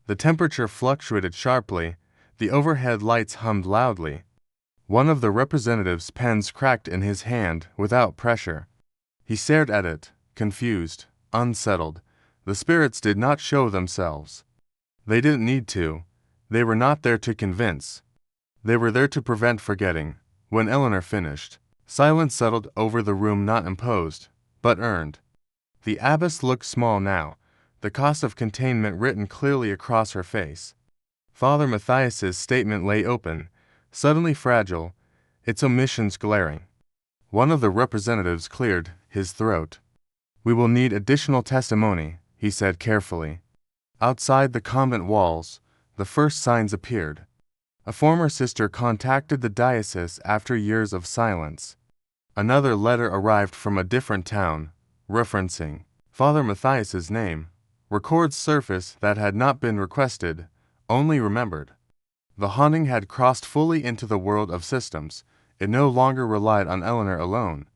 The temperature fluctuated sharply, the overhead lights hummed loudly. One of the representatives' pens cracked in his hand without pressure. He stared at it, confused, unsettled. The spirits did not show themselves. They didn't need to. They were not there to convince. They were there to prevent forgetting. When Eleanor finished, silence settled over the room, not imposed, but earned. The abbess looked small now, the cost of containment written clearly across her face. Father Matthias's statement lay open, suddenly fragile, its omissions glaring. One of the representatives cleared his throat. "We will need additional testimony," he said carefully. Outside the convent walls, the first signs appeared. A former sister contacted the diocese after years of silence. Another letter arrived from a different town, referencing Father Matthias's name. Records surfaced that had not been requested, only remembered. The haunting had crossed fully into the world of systems. It no longer relied on Eleanor alone.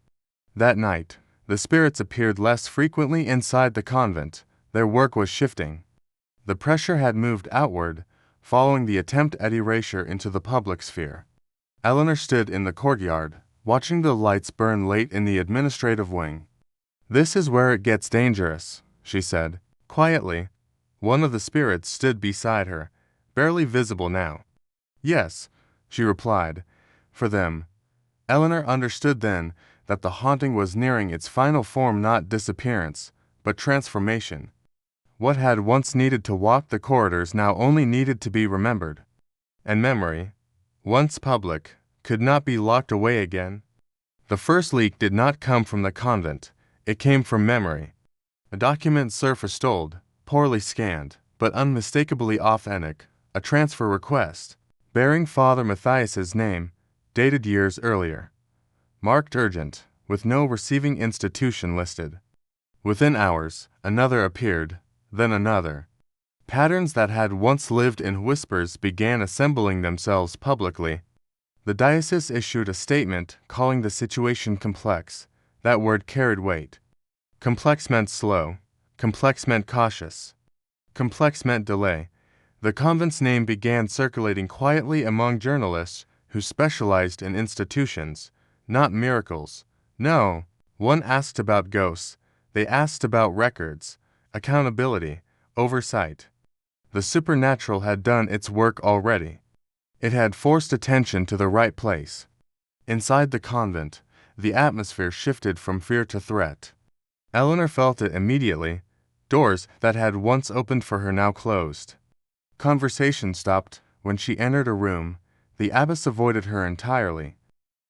That night, the spirits appeared less frequently inside the convent. Their work was shifting. The pressure had moved outward, following the attempt at erasure into the public sphere. Eleanor stood in the courtyard, watching the lights burn late in the administrative wing. "This is where it gets dangerous," she said, quietly. One of the spirits stood beside her, barely visible now. "Yes," she replied, "for them." Eleanor understood then that the haunting was nearing its final form, not disappearance, but transformation. What had once needed to walk the corridors now only needed to be remembered. And memory, once public, could not be locked away again. The first leak did not come from the convent, it came from memory. A document surfaced old, poorly scanned, but unmistakably authentic, a transfer request, bearing Father Matthias's name, dated years earlier. Marked urgent, with no receiving institution listed. Within hours, another appeared, then another. Patterns that had once lived in whispers began assembling themselves publicly. The diocese issued a statement calling the situation complex. That word carried weight. Complex meant slow. Complex meant cautious. Complex meant delay. The convent's name began circulating quietly among journalists who specialized in institutions, not miracles. No, one asked about ghosts. They asked about records, accountability, oversight. The supernatural had done its work already. It had forced attention to the right place. Inside the convent, the atmosphere shifted from fear to threat. Eleanor felt it immediately. Doors that had once opened for her now closed. Conversation stopped. When she entered a room, the abbess avoided her entirely.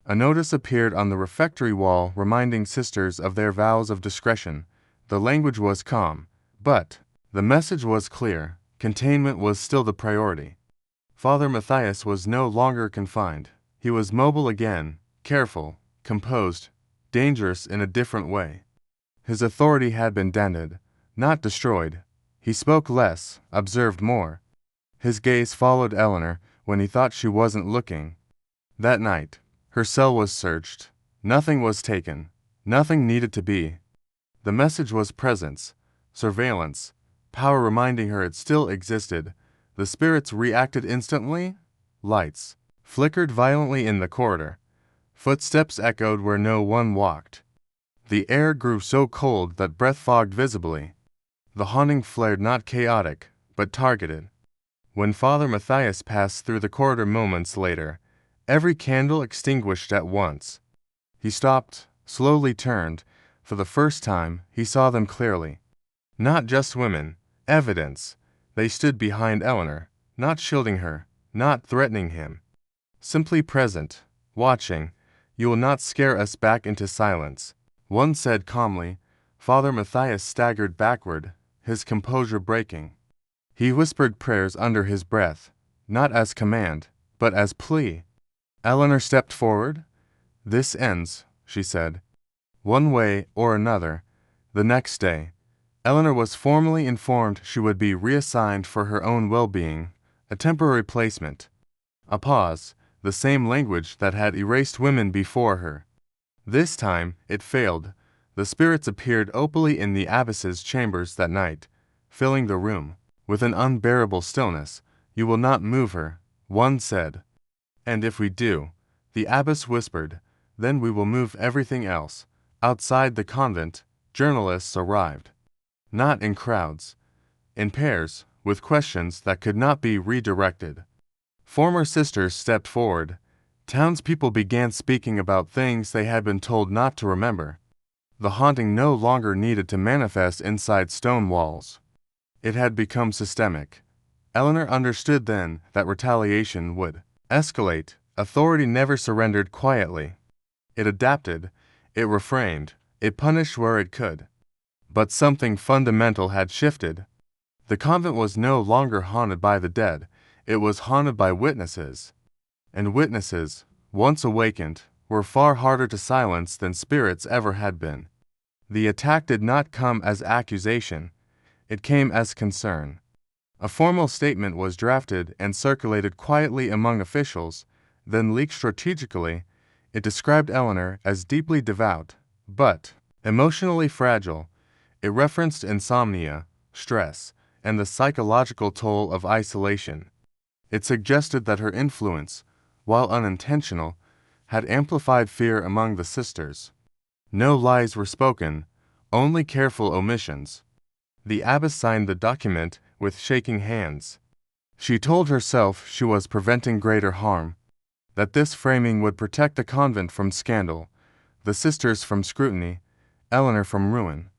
A notice appeared on the refectory wall reminding sisters of their vows of discretion. The language was calm, but the message was clear. Containment was still the priority. Father Matthias was no longer confined. He was mobile again, careful, composed, dangerous in a different way. His authority had been dented, not destroyed. He spoke less, observed more. His gaze followed Eleanor when he thought she wasn't looking. That night, her cell was searched. Nothing was taken. Nothing needed to be. The message was presence, surveillance, power reminding her it still existed. The spirits reacted instantly. Lights flickered violently in the corridor. Footsteps echoed where no one walked. The air grew so cold that breath fogged visibly. The haunting flared not chaotic, but targeted. When Father Matthias passed through the corridor moments later, every candle extinguished at once. He stopped, slowly turned. For the first time, he saw them clearly. Not just women, evidence. They stood behind Eleanor, not shielding her, not threatening him. Simply present, watching. You will not scare us back into silence. One said calmly. Father Matthias staggered backward, his composure breaking. He whispered prayers under his breath, not as command, but as plea. Eleanor stepped forward. This ends, she said. One way or another. The next day, Eleanor was formally informed she would be reassigned for her own well-being, a temporary placement. A pause, the same language that had erased women before her. This time, it failed. The spirits appeared openly in the abbess's chambers that night, filling the room with an unbearable stillness. You will not move her, one said. And if we do, the abbess whispered, then we will move everything else. Outside the convent, journalists arrived. Not in crowds. In pairs, with questions that could not be redirected. Former sisters stepped forward. Townspeople began speaking about things they had been told not to remember. The haunting no longer needed to manifest inside stone walls. It had become systemic. Eleanor understood then that retaliation would escalate. Authority never surrendered quietly. It adapted, it refrained, it punished where it could. But something fundamental had shifted. The convent was no longer haunted by the dead, it was haunted by witnesses. And witnesses, once awakened, were far harder to silence than spirits ever had been. The attack did not come as accusation, it came as concern. A formal statement was drafted and circulated quietly among officials, then leaked strategically. It described Eleanor as deeply devout, but emotionally fragile. It referenced insomnia, stress, and the psychological toll of isolation. It suggested that her influence, while unintentional, had amplified fear among the sisters. No lies were spoken, only careful omissions. The abbess signed the document with shaking hands. She told herself she was preventing greater harm, that this framing would protect the convent from scandal, the sisters from scrutiny, Eleanor from ruin.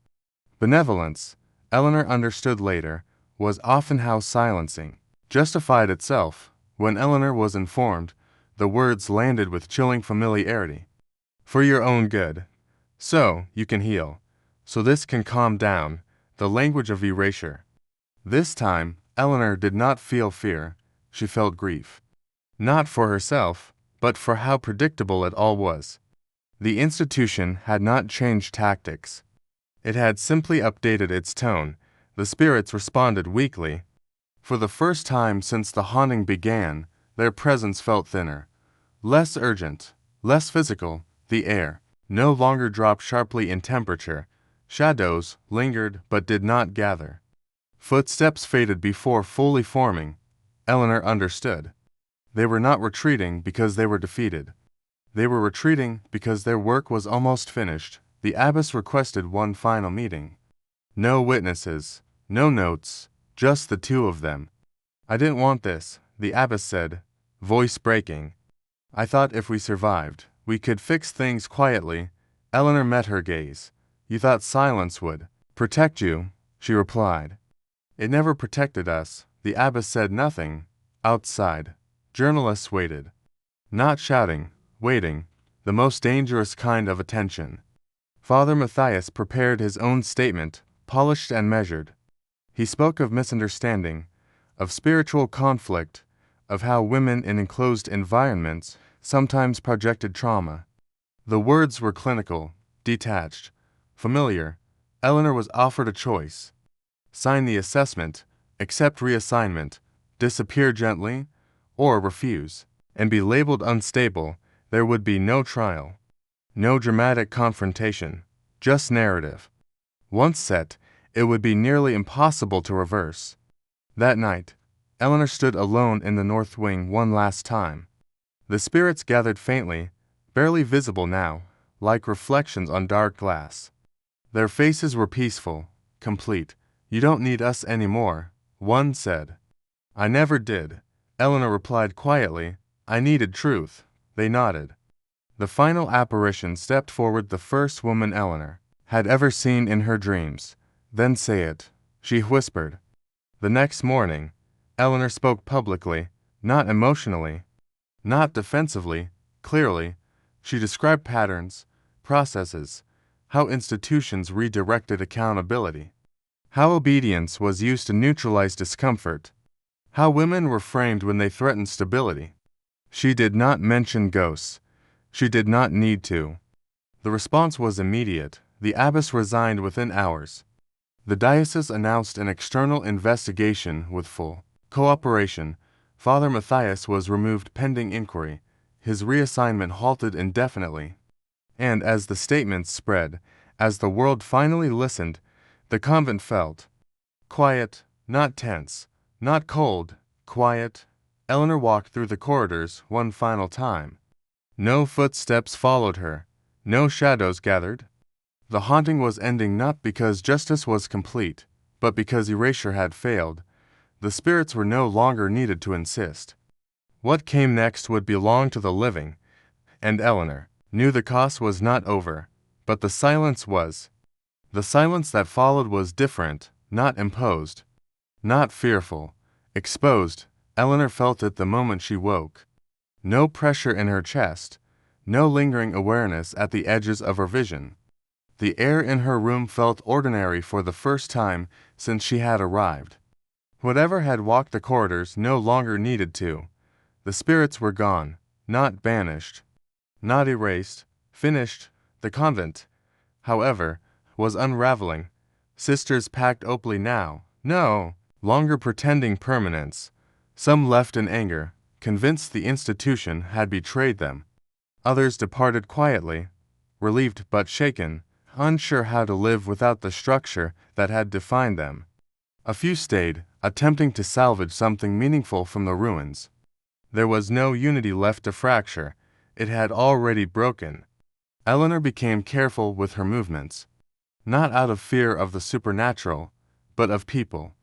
Benevolence, Eleanor understood later, was often how silencing justified itself. When Eleanor was informed, the words landed with chilling familiarity. For your own good. So you can heal. So this can calm down. The language of erasure. This time, Eleanor did not feel fear. She felt grief. Not for herself, but for how predictable it all was. The institution had not changed tactics. It had simply updated its tone. The spirits responded weakly. For the first time since the haunting began, their presence felt thinner. Less urgent, less physical. The air no longer dropped sharply in temperature. Shadows lingered but did not gather. Footsteps faded before fully forming. Eleanor understood. They were not retreating because they were defeated. They were retreating because their work was almost finished. The abbess requested one final meeting. No witnesses, no notes, just the two of them. I didn't want this, the abbess said, voice breaking. I thought if we survived, we could fix things quietly. Eleanor met her gaze. You thought silence would protect you, she replied. It never protected us. The abbess said nothing. Outside, journalists waited. Not shouting, waiting, the most dangerous kind of attention. Father Matthias prepared his own statement, polished and measured. He spoke of misunderstanding, of spiritual conflict, of how women in enclosed environments sometimes projected trauma. The words were clinical, detached, familiar. Eleanor was offered a choice: sign the assessment, accept reassignment, disappear gently, or refuse, and be labeled unstable. There would be no trial, no dramatic confrontation, just narrative. Once set, it would be nearly impossible to reverse. That night, Eleanor stood alone in the north wing one last time. The spirits gathered faintly, barely visible now, like reflections on dark glass. Their faces were peaceful, complete. "You don't need us anymore," one said. "I never did," Eleanor replied quietly. "I needed truth." They nodded. The final apparition stepped forward, the first woman Eleanor had ever seen in her dreams. "Then say it," she whispered. The next morning, Eleanor spoke publicly, not emotionally, not defensively, clearly. She described patterns, processes, how institutions redirected accountability, how obedience was used to neutralize discomfort, how women were framed when they threatened stability. She did not mention ghosts. She did not need to. The response was immediate. The abbess resigned within hours. The diocese announced an external investigation with full cooperation. Father Matthias was removed pending inquiry. His reassignment halted indefinitely. And as the statements spread, as the world finally listened, the convent felt quiet, not tense, not cold, quiet. Eleanor walked through the corridors one final time. No footsteps followed her. No shadows gathered. The haunting was ending, not because justice was complete, but because erasure had failed. The spirits were no longer needed to insist. What came next would belong to the living, and Eleanor knew the cost was not over, but the silence was. The silence that followed was different, not imposed, not fearful, exposed. Eleanor felt it the moment she woke. No pressure in her chest, no lingering awareness at the edges of her vision. The air in her room felt ordinary for the first time since she had arrived. Whatever had walked the corridors no longer needed to. The spirits were gone, not banished, not erased, finished. The convent, however, was unraveling. Sisters packed openly now, no longer pretending permanence. Some left in anger, convinced the institution had betrayed them. Others departed quietly, relieved but shaken, unsure how to live without the structure that had defined them. A few stayed, attempting to salvage something meaningful from the ruins. There was no unity left to fracture. It had already broken. Eleanor became careful with her movements, not out of fear of the supernatural, but of people.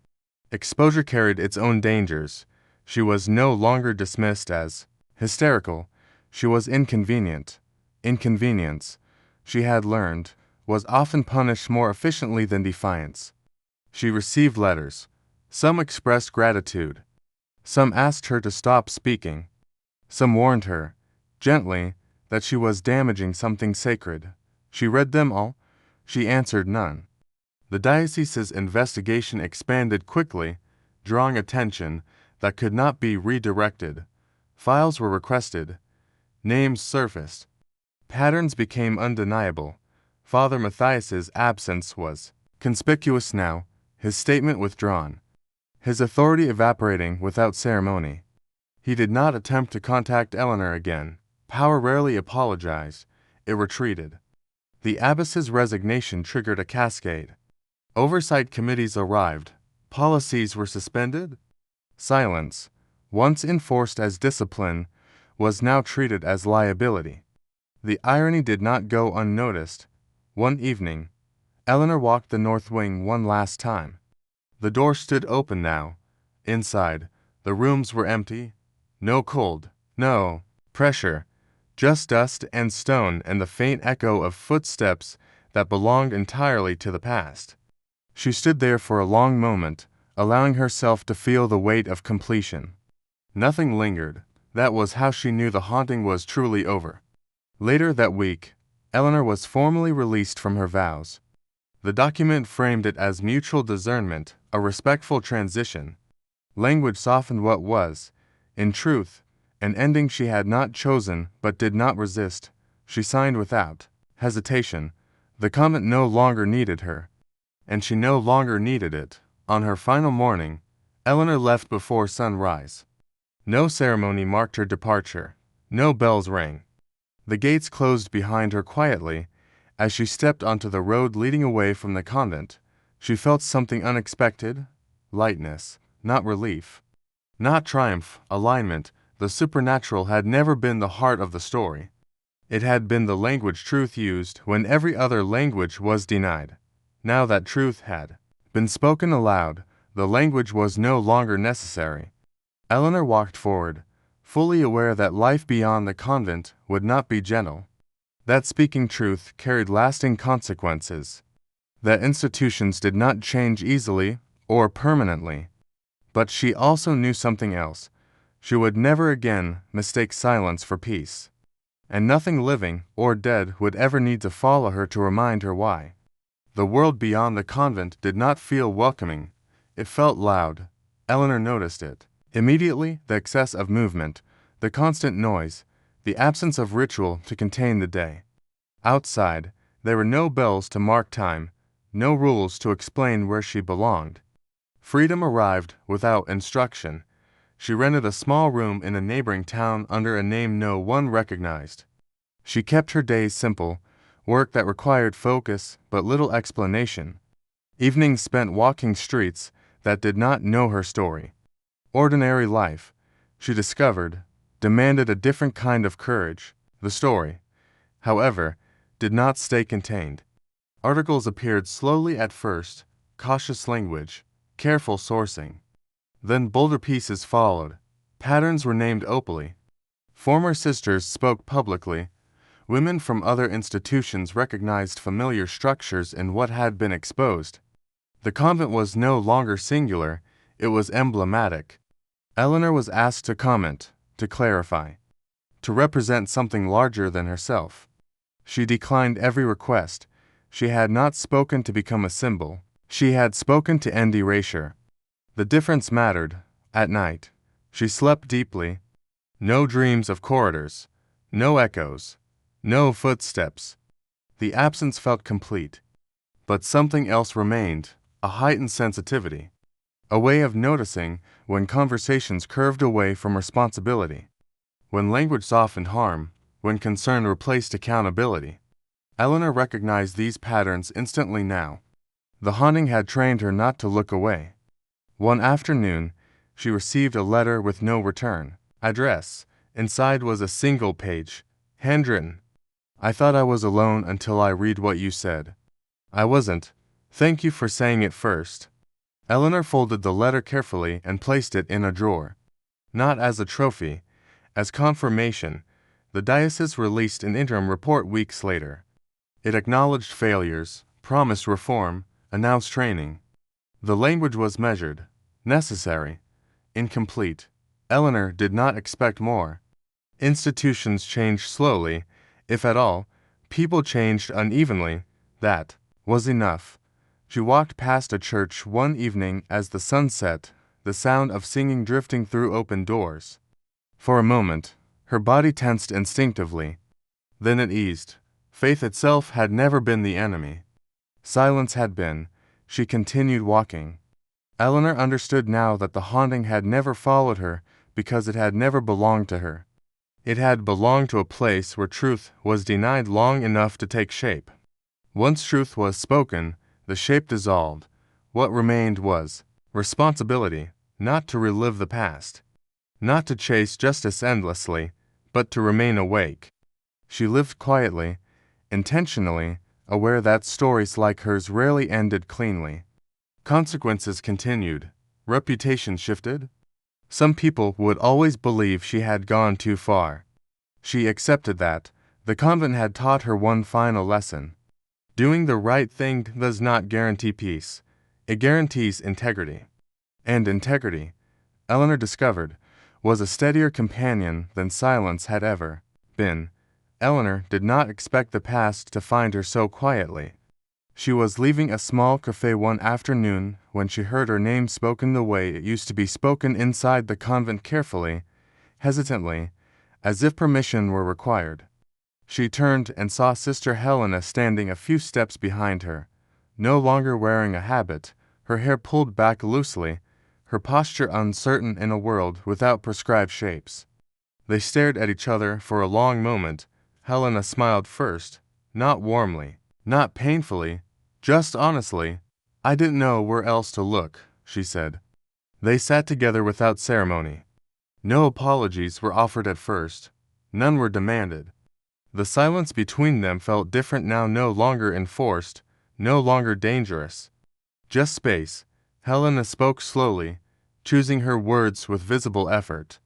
Exposure carried its own dangers. She was no longer dismissed as hysterical. She was inconvenient. Inconvenience, she had learned, was often punished more efficiently than defiance. She received letters. Some expressed gratitude. Some asked her to stop speaking. Some warned her, gently, that she was damaging something sacred. She read them all. She answered none. The diocese's investigation expanded quickly, drawing attention that could not be redirected. Files were requested. Names surfaced. Patterns became undeniable. Father Matthias's absence was conspicuous now, his statement withdrawn, his authority evaporating without ceremony. He did not attempt to contact Eleanor again. Power rarely apologized. It retreated. The abbess's resignation triggered a cascade. Oversight committees arrived. Policies were suspended. Silence, once enforced as discipline, was now treated as liability. The irony did not go unnoticed. One evening, Eleanor walked the north wing one last time. The door stood open now. Inside, the rooms were empty. No cold, no pressure, just dust and stone and the faint echo of footsteps that belonged entirely to the past. She stood there for a long moment, allowing herself to feel the weight of completion. Nothing lingered. That was how she knew the haunting was truly over. Later that week, Eleanor was formally released from her vows. The document framed it as mutual discernment, a respectful transition. Language softened what was, In truth, an ending she had not chosen but did not resist. She signed without hesitation. The convent no longer needed her, and she no longer needed it. On her final morning, Eleanor left before sunrise. No ceremony marked her departure. No bells rang. The gates closed behind her quietly. As she stepped onto the road leading away from the convent, she felt something unexpected: lightness, not relief, not triumph, alignment. The supernatural had never been the heart of the story. It had been the language truth used when every other language was denied. Now that truth had been spoken aloud, the language was no longer necessary. Eleanor walked forward, fully aware that life beyond the convent would not be gentle, that speaking truth carried lasting consequences, that institutions did not change easily or permanently. But she also knew something else. She would never again mistake silence for peace, and nothing living or dead would ever need to follow her to remind her why. The world beyond the convent did not feel welcoming. It felt loud. Eleanor noticed it. Immediately, the excess of movement, the constant noise, the absence of ritual to contain the day. Outside, there were no bells to mark time, no rules to explain where she belonged. Freedom arrived without instruction. She rented a small room in a neighboring town under a name no one recognized. She kept her days simple, work that required focus but little explanation. Evenings spent walking streets that did not know her story. Ordinary life, she discovered, demanded a different kind of courage. The story, however, did not stay contained. Articles appeared slowly at first, cautious language, careful sourcing. Then bolder pieces followed. Patterns were named openly. Former sisters spoke publicly. Women from other institutions recognized familiar structures in what had been exposed. The convent was no longer singular, it was emblematic. Eleanor was asked to comment, to clarify, to represent something larger than herself. She declined every request. She had not spoken to become a symbol. She had spoken to end erasure. The difference mattered. At night, she slept deeply. No dreams of corridors, no echoes, no footsteps. The absence felt complete. But something else remained, a heightened sensitivity, a way of noticing when conversations curved away from responsibility, when language softened harm, when concern replaced accountability. Eleanor recognized these patterns instantly now. The haunting had trained her not to look away. One afternoon, she received a letter with no return address. Inside was a single page, handwritten. I thought I was alone until I read what you said. I wasn't. Thank you for saying it first. Eleanor folded the letter carefully and placed it in a drawer. Not as a trophy, as confirmation. The diocese released an interim report weeks later. It acknowledged failures, promised reform, announced training. The language was measured, necessary, incomplete. Eleanor did not expect more. Institutions changed slowly, if at all. People changed unevenly. That was enough. She walked past a church one evening as the sun set, the sound of singing drifting through open doors. For a moment, her body tensed instinctively. Then it eased. Faith itself had never been the enemy. Silence had been. She continued walking. Eleanor understood now that the haunting had never followed her because it had never belonged to her. It had belonged to a place where truth was denied long enough to take shape. Once truth was spoken, the shape dissolved. What remained was responsibility, not to relive the past, not to chase justice endlessly, but to remain awake. She lived quietly, intentionally, aware that stories like hers rarely ended cleanly. Consequences continued. Reputation shifted. Some people would always believe she had gone too far. She accepted that. The convent had taught her one final lesson. Doing the right thing does not guarantee peace. It guarantees integrity. And integrity, Eleanor discovered, was a steadier companion than silence had ever been. Eleanor did not expect the past to find her so quietly. She was leaving a small cafe one afternoon when she heard her name spoken the way it used to be spoken inside the convent, carefully, hesitantly, as if permission were required. She turned and saw Sister Helena standing a few steps behind her, no longer wearing a habit, her hair pulled back loosely, her posture uncertain in a world without prescribed shapes. They stared at each other for a long moment. Helena smiled first, not warmly, not painfully, just honestly. "I didn't know where else to look," she said. They sat together without ceremony. No apologies were offered at first. None were demanded. The silence between them felt different now, no longer enforced, no longer dangerous. Just space. Helena spoke slowly, choosing her words with visible effort.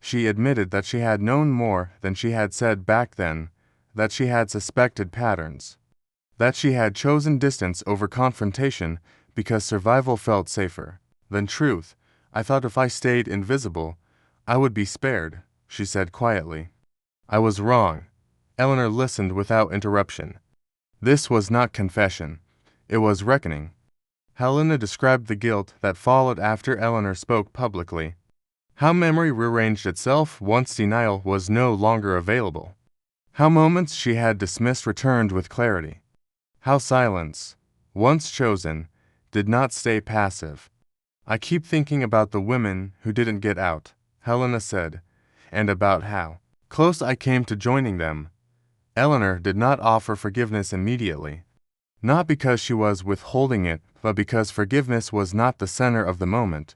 She admitted that she had known more than she had said back then, that she had suspected patterns, that she had chosen distance over confrontation because survival felt safer than truth. "I thought if I stayed invisible, I would be spared," she said quietly. "I was wrong." Eleanor listened without interruption. This was not confession. It was reckoning. Helena described the guilt that followed after Eleanor spoke publicly. How memory rearranged itself once denial was no longer available. How moments she had dismissed returned with clarity. How silence, once chosen, did not stay passive. "I keep thinking about the women who didn't get out," Helena said, "and about how close I came to joining them." Eleanor did not offer forgiveness immediately. Not because she was withholding it, but because forgiveness was not the center of the moment.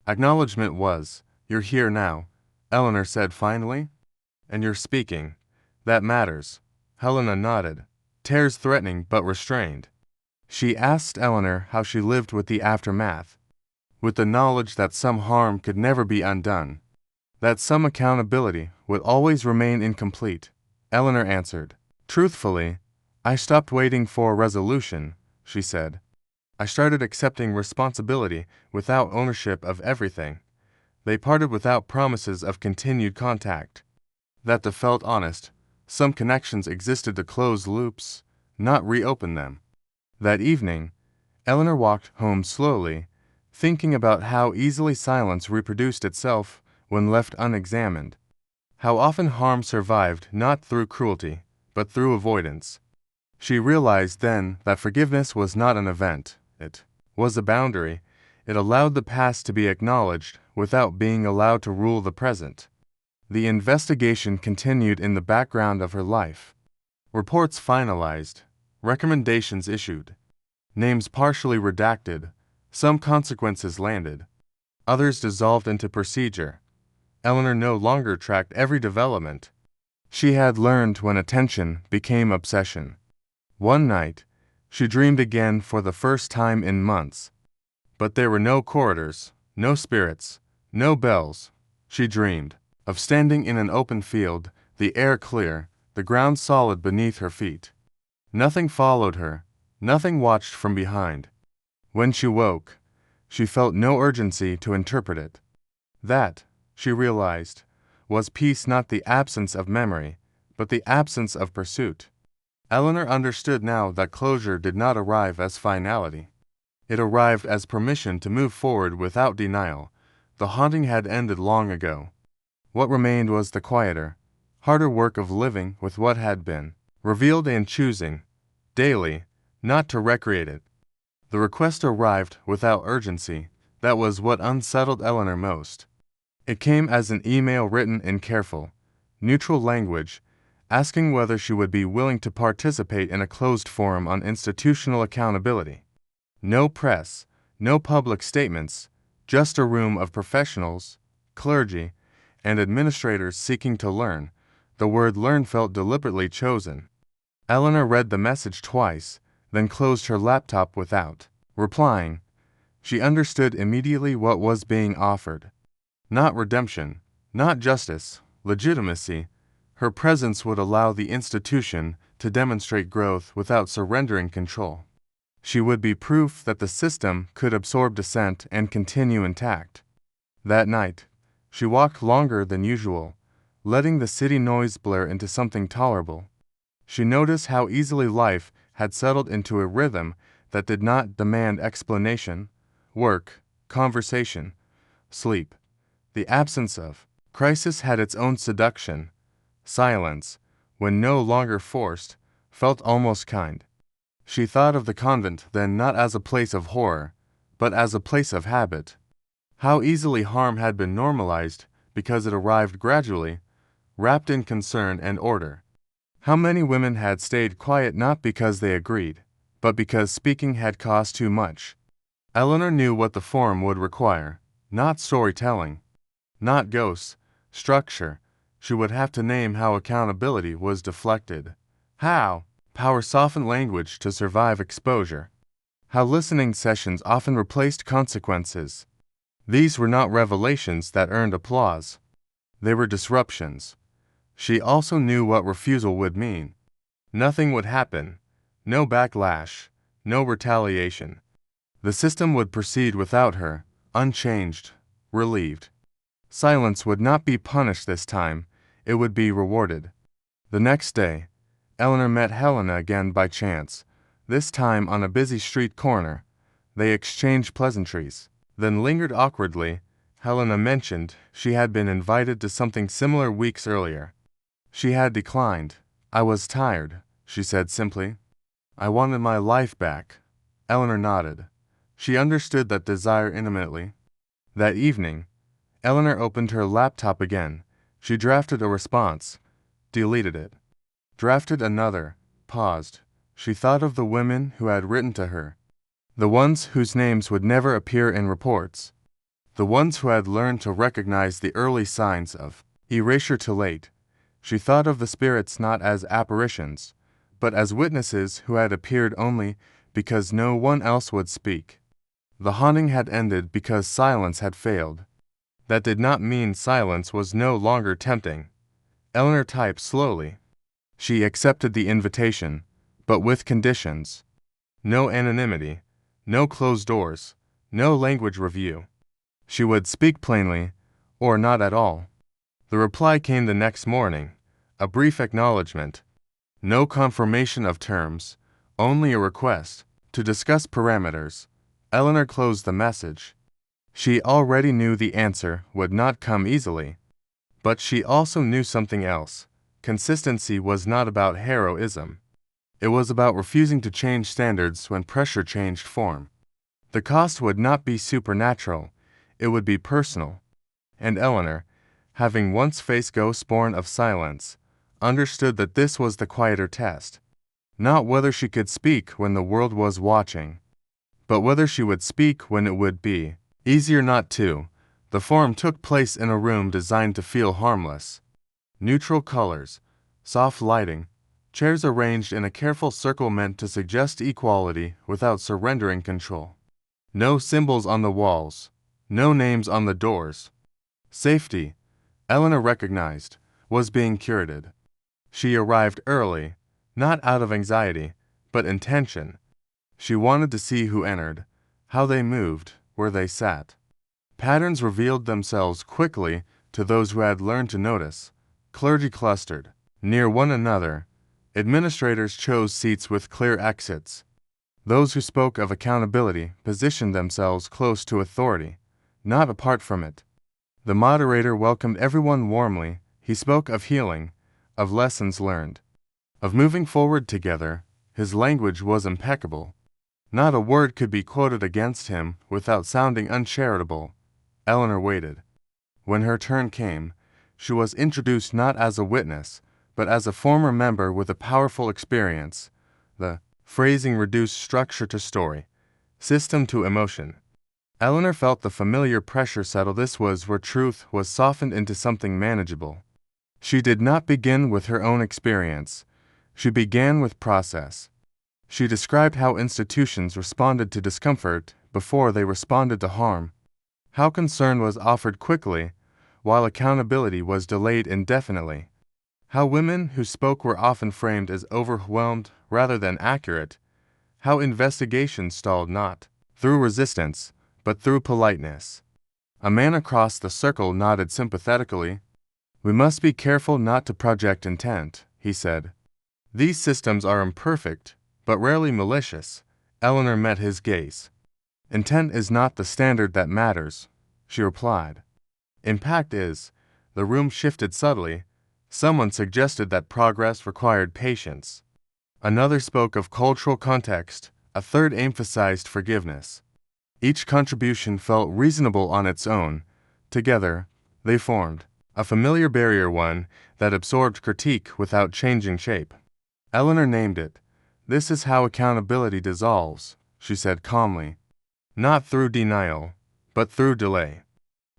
Acknowledgement was. "You're here now," Eleanor said finally. "And you're speaking. That matters." Helena nodded, tears threatening but restrained. She asked Eleanor how she lived with the aftermath, with the knowledge that some harm could never be undone, that some accountability would always remain incomplete. Eleanor answered, truthfully, "I stopped waiting for a resolution," she said. "I started accepting responsibility without ownership of everything." They parted without promises of continued contact. That felt honest. Some connections existed to close loops, not reopen them. That evening, Eleanor walked home slowly, thinking about how easily silence reproduced itself when left unexamined. How often harm survived not through cruelty, but through avoidance. She realized then that forgiveness was not an event. It was a boundary. It allowed the past to be acknowledged without being allowed to rule the present. The investigation continued in the background of her life. Reports finalized, recommendations issued, names partially redacted, some consequences landed, others dissolved into procedure. Eleanor no longer tracked every development. She had learned when attention became obsession. One night, she dreamed again for the first time in months. But there were no corridors, no spirits, no bells. She dreamed of standing in an open field, the air clear, the ground solid beneath her feet. Nothing followed her, nothing watched from behind. When she woke, she felt no urgency to interpret it. That, she realized, was peace, not the absence of memory, but the absence of pursuit. Eleanor understood now that closure did not arrive as finality. It arrived as permission to move forward without denial. The haunting had ended long ago. What remained was the quieter, harder work of living with what had been, revealed and choosing, daily, not to recreate it. The request arrived without urgency. That was what unsettled Eleanor most. It came as an email written in careful, neutral language, asking whether she would be willing to participate in a closed forum on institutional accountability. No press, no public statements, just a room of professionals, clergy, and administrators seeking to learn. The word learn felt deliberately chosen. Eleanor read the message twice, then closed her laptop without replying. She understood immediately what was being offered. Not redemption, not justice, legitimacy. Her presence would allow the institution to demonstrate growth without surrendering control. She would be proof that the system could absorb dissent and continue intact. That night, she walked longer than usual, letting the city noise blur into something tolerable. She noticed how easily life had settled into a rhythm that did not demand explanation, work, conversation, sleep. The absence of Crisis had its own seduction. Silence, when no longer forced, felt almost kind. She thought of the convent then not as a place of horror, but as a place of habit. How easily harm had been normalized because it arrived gradually, wrapped in concern and order. How many women had stayed quiet not because they agreed, but because speaking had cost too much. Eleanor knew what the forum would require, not storytelling, not ghosts, structure. She would have to name how accountability was deflected. How power softened language to survive exposure. How listening sessions often replaced consequences. These were not revelations that earned applause. They were disruptions. She also knew what refusal would mean. Nothing would happen. No backlash. No retaliation. The system would proceed without her, unchanged, relieved. Silence would not be punished this time. It would be rewarded. The next day, Eleanor met Helena again by chance, this time on a busy street corner. They exchanged pleasantries, then lingered awkwardly. Helena mentioned she had been invited to something similar weeks earlier. She had declined. "I was tired," she said simply. "I wanted my life back." Eleanor nodded. She understood that desire intimately. That evening, Eleanor opened her laptop again. She drafted a response, deleted it, drafted another, paused. She thought of the women who had written to her, the ones whose names would never appear in reports, the ones who had learned to recognize the early signs of erasure too late. She thought of the spirits not as apparitions, but as witnesses who had appeared only because no one else would speak. The haunting had ended because silence had failed. That did not mean silence was no longer tempting. Eleanor typed slowly. She accepted the invitation, but with conditions. No anonymity, no closed doors, no language review. She would speak plainly, or not at all. The reply came the next morning, a brief acknowledgement. No confirmation of terms, only a request to discuss parameters. Eleanor closed the message. She already knew the answer would not come easily. But she also knew something else. Consistency was not about heroism. It was about refusing to change standards when pressure changed form. The cost would not be supernatural, it would be personal. And Eleanor, having once faced ghosts born of silence, understood that this was the quieter test. Not whether she could speak when the world was watching, but whether she would speak when it would be easier not to. The forum took place in a room designed to feel harmless. Neutral colors, soft lighting, chairs arranged in a careful circle meant to suggest equality without surrendering control. No symbols on the walls, no names on the doors. Safety, Eleanor recognized, was being curated. She arrived early, not out of anxiety, but intention. She wanted to see who entered, how they moved, where they sat. Patterns revealed themselves quickly to those who had learned to notice. Clergy clustered near one another. Administrators chose seats with clear exits. Those who spoke of accountability positioned themselves close to authority, not apart from it. The moderator welcomed everyone warmly. He spoke of healing, of lessons learned, of moving forward together. His language was impeccable. Not a word could be quoted against him without sounding uncharitable. Eleanor waited. When her turn came, she was introduced not as a witness, but as a former member with a powerful experience. The phrasing reduced structure to story, system to emotion. Eleanor felt the familiar pressure settle. This was where truth was softened into something manageable. She did not begin with her own experience. She began with process. She described how institutions responded to discomfort before they responded to harm, how concern was offered quickly, while accountability was delayed indefinitely, how women who spoke were often framed as overwhelmed rather than accurate, how investigations stalled not through resistance, but through politeness. A man across the circle nodded sympathetically. "We must be careful not to project intent," he said. "These systems are imperfect, but rarely malicious." Eleanor met his gaze. "Intent is not the standard that matters," she replied. "Impact is. The room shifted subtly. Someone suggested that progress required patience. Another spoke of cultural context. A third emphasized forgiveness. Each contribution felt reasonable on its own. Together, they formed a familiar barrier, one that absorbed critique without changing shape. Eleanor named it. "This is how accountability dissolves," she said calmly. "Not through denial, but through delay.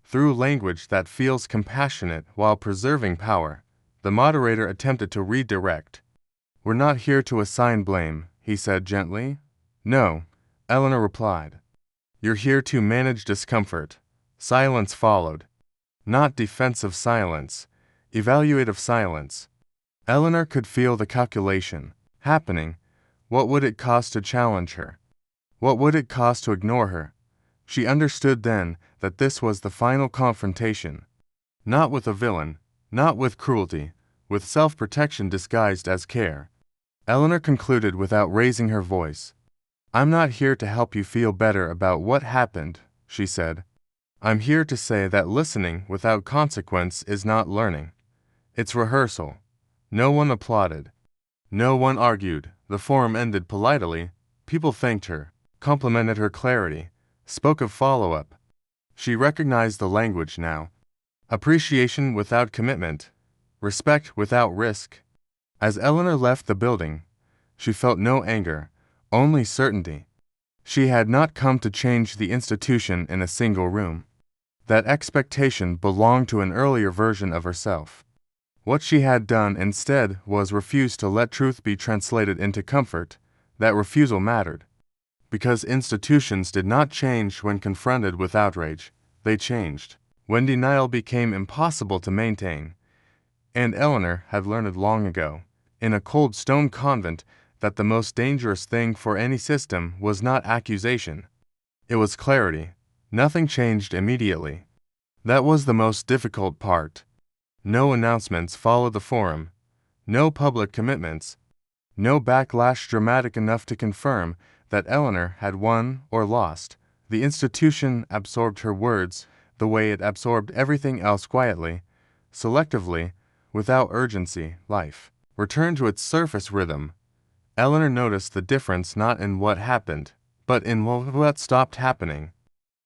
Through language that feels compassionate while preserving power." The moderator attempted to redirect. "We're not here to assign blame," he said gently. "No," Eleanor replied. "You're here to manage discomfort." Silence followed. Not defensive silence, evaluative silence. Eleanor could feel the calculation happening. What would it cost to challenge her? What would it cost to ignore her? She understood then that this was the final confrontation. Not with a villain, not with cruelty, with self-protection disguised as care. Eleanor concluded without raising her voice. "I'm not here to help you feel better about what happened," she said. "I'm here to say that listening without consequence is not learning. It's rehearsal." No one applauded. No one argued. The forum ended politely. People thanked her, complimented her clarity, spoke of follow-up. She recognized the language now. Appreciation without commitment. Respect without risk. As Eleanor left the building, she felt no anger, only certainty. She had not come to change the institution in a single room. That expectation belonged to an earlier version of herself. What she had done instead was refuse to let truth be translated into comfort. That refusal mattered. Because institutions did not change when confronted with outrage, they changed when denial became impossible to maintain. And Eleanor had learned long ago, in a cold stone convent, that the most dangerous thing for any system was not accusation. It was clarity. Nothing changed immediately. That was the most difficult part. No announcements followed the forum. No public commitments. No backlash dramatic enough to confirm that Eleanor had won or lost. The institution absorbed her words the way it absorbed everything else, quietly, selectively, without urgency. Life returned to its surface rhythm. Eleanor noticed the difference not in what happened, but in what stopped happening.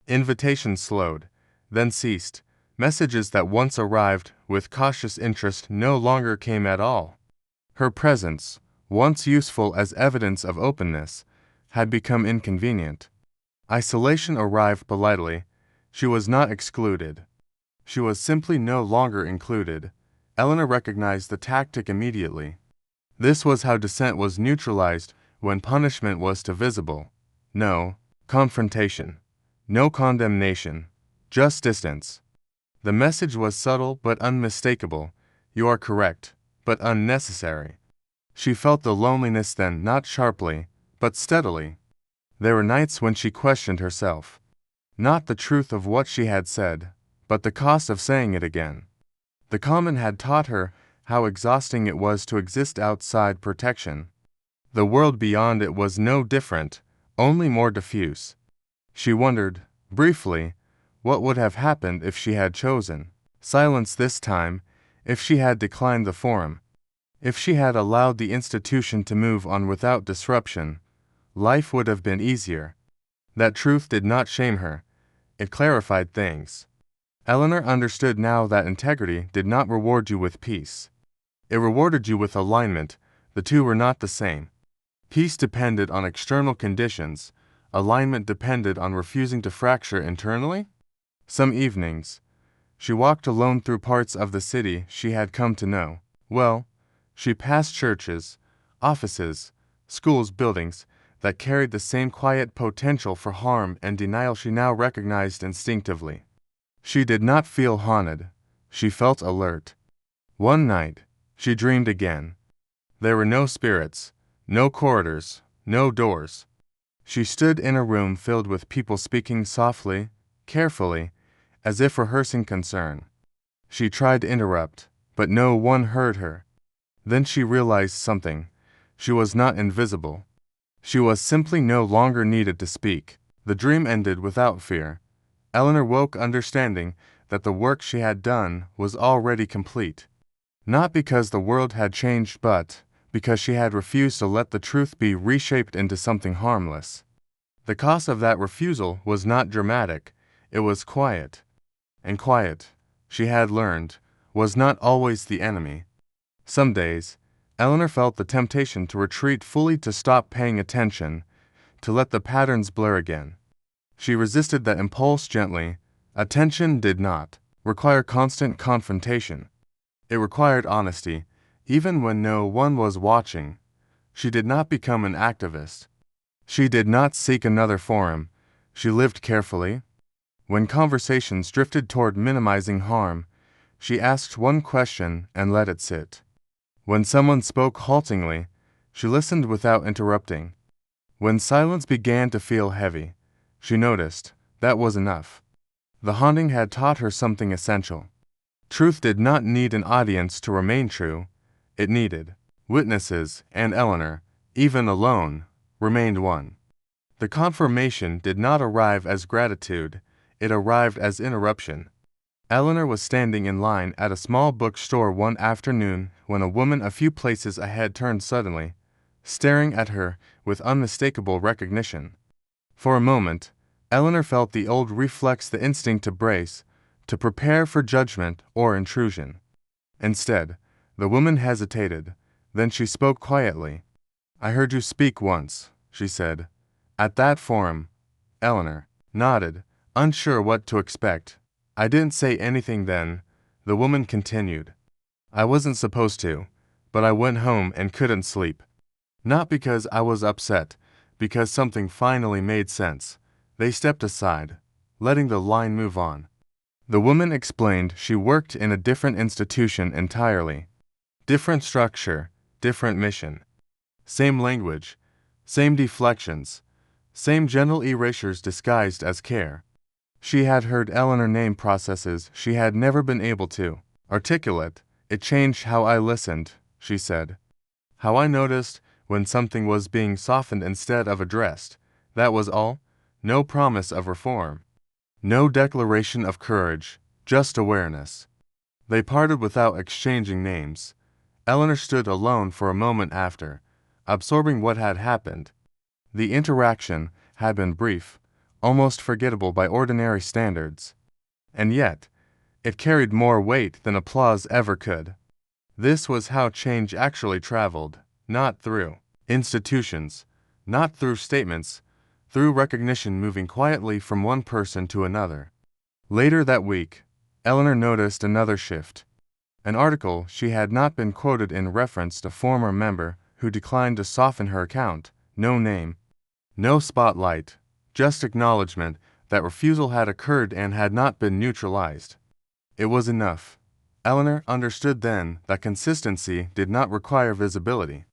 Invitations slowed, then ceased. Messages that once arrived with cautious interest no longer came at all. Her presence, once useful as evidence of openness, had become inconvenient. Isolation arrived politely. She was not excluded. She was simply no longer included. Eleanor recognized the tactic immediately. This was how dissent was neutralized when punishment was too visible. No confrontation. No condemnation. Just distance. The message was subtle but unmistakable. You are correct, but unnecessary. She felt the loneliness then, not sharply, but steadily. There were nights when she questioned herself. Not the truth of what she had said, but the cost of saying it again. The convent had taught her how exhausting it was to exist outside protection. The world beyond it was no different, only more diffuse. She wondered, briefly, what would have happened if she had chosen silence this time, if she had declined the forum, if she had allowed the institution to move on without disruption. Life would have been easier. That truth did not shame her. It clarified things. Eleanor understood now that integrity did not reward you with peace. It rewarded you with alignment. The two were not the same. Peace depended on external conditions. Alignment depended on refusing to fracture internally. Some evenings, she walked alone through parts of the city she had come to know well. She passed churches, offices, schools, buildings that carried the same quiet potential for harm and denial she now recognized instinctively. She did not feel haunted. She felt alert. One night, she dreamed again. There were no spirits, no corridors, no doors. She stood in a room filled with people speaking softly, carefully, as if rehearsing concern. She tried to interrupt, but no one heard her. Then she realized something. She was not invisible. She was simply no longer needed to speak. The dream ended without fear. Eleanor woke understanding that the work she had done was already complete. Not because the world had changed, but because she had refused to let the truth be reshaped into something harmless. The cost of that refusal was not dramatic, it was quiet. And quiet, she had learned, was not always the enemy. Some days, Eleanor felt the temptation to retreat fully, to stop paying attention, to let the patterns blur again. She resisted that impulse gently. Attention did not require constant confrontation. It required honesty, even when no one was watching. She did not become an activist. She did not seek another forum. She lived carefully. When conversations drifted toward minimizing harm, she asked one question and let it sit. When someone spoke haltingly, she listened without interrupting. When silence began to feel heavy, she noticed that was enough. The haunting had taught her something essential. Truth did not need an audience to remain true. It needed witnesses, and Eleanor, even alone, remained one. The confirmation did not arrive as gratitude, it arrived as interruption. Eleanor was standing in line at a small bookstore one afternoon when a woman a few places ahead turned suddenly, staring at her with unmistakable recognition. For a moment, Eleanor felt the old reflex, the instinct to brace, to prepare for judgment or intrusion. Instead, the woman hesitated, then she spoke quietly. "I heard you speak once," she said. "At that forum." Eleanor nodded, unsure what to expect. "I didn't say anything then," the woman continued. "I wasn't supposed to, but I went home and couldn't sleep. Not because I was upset, because something finally made sense." They stepped aside, letting the line move on. The woman explained she worked in a different institution entirely. Different structure, different mission. Same language, same deflections, same gentle erasures disguised as care. She had heard Eleanor name processes she had never been able to articulate. "It changed how I listened," she said. "How I noticed when something was being softened instead of addressed. That was all. No promise of reform. No declaration of courage, just awareness." They parted without exchanging names. Eleanor stood alone for a moment after, absorbing what had happened. The interaction had been brief, almost forgettable by ordinary standards. And yet, it carried more weight than applause ever could. This was how change actually traveled, not through institutions, not through statements, through recognition, moving quietly from one person to another. Later that week, Eleanor noticed another shift. An article she had not been quoted in referenced a former member who declined to soften her account. No name, no spotlight, just acknowledgement that refusal had occurred and had not been neutralized. It was enough. Eleanor understood then that consistency did not require visibility.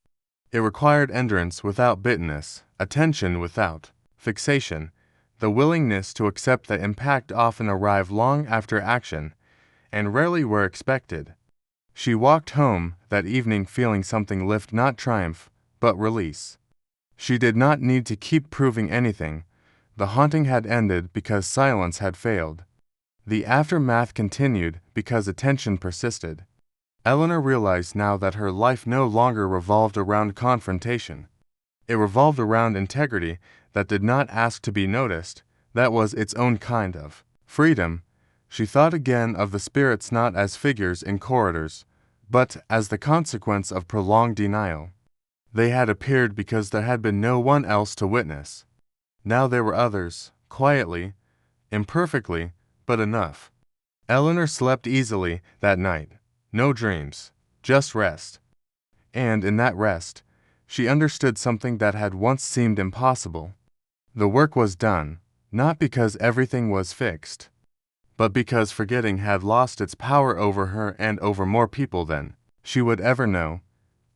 It required endurance without bitterness, attention without fixation, the willingness to accept that impact often arrived long after action, and rarely were expected. She walked home that evening feeling something lift, not triumph, but release. She did not need to keep proving anything. The haunting had ended because silence had failed. The aftermath continued because attention persisted. Eleanor realized now that her life no longer revolved around confrontation. It revolved around integrity that did not ask to be noticed. That was its own kind of freedom. She thought again of the spirits not as figures in corridors, but as the consequence of prolonged denial. They had appeared because there had been no one else to witness. Now there were others, quietly, imperfectly, but enough. Eleanor slept easily that night. No dreams, just rest. And in that rest, she understood something that had once seemed impossible. The work was done, not because everything was fixed, but because forgetting had lost its power over her and over more people than she would ever know.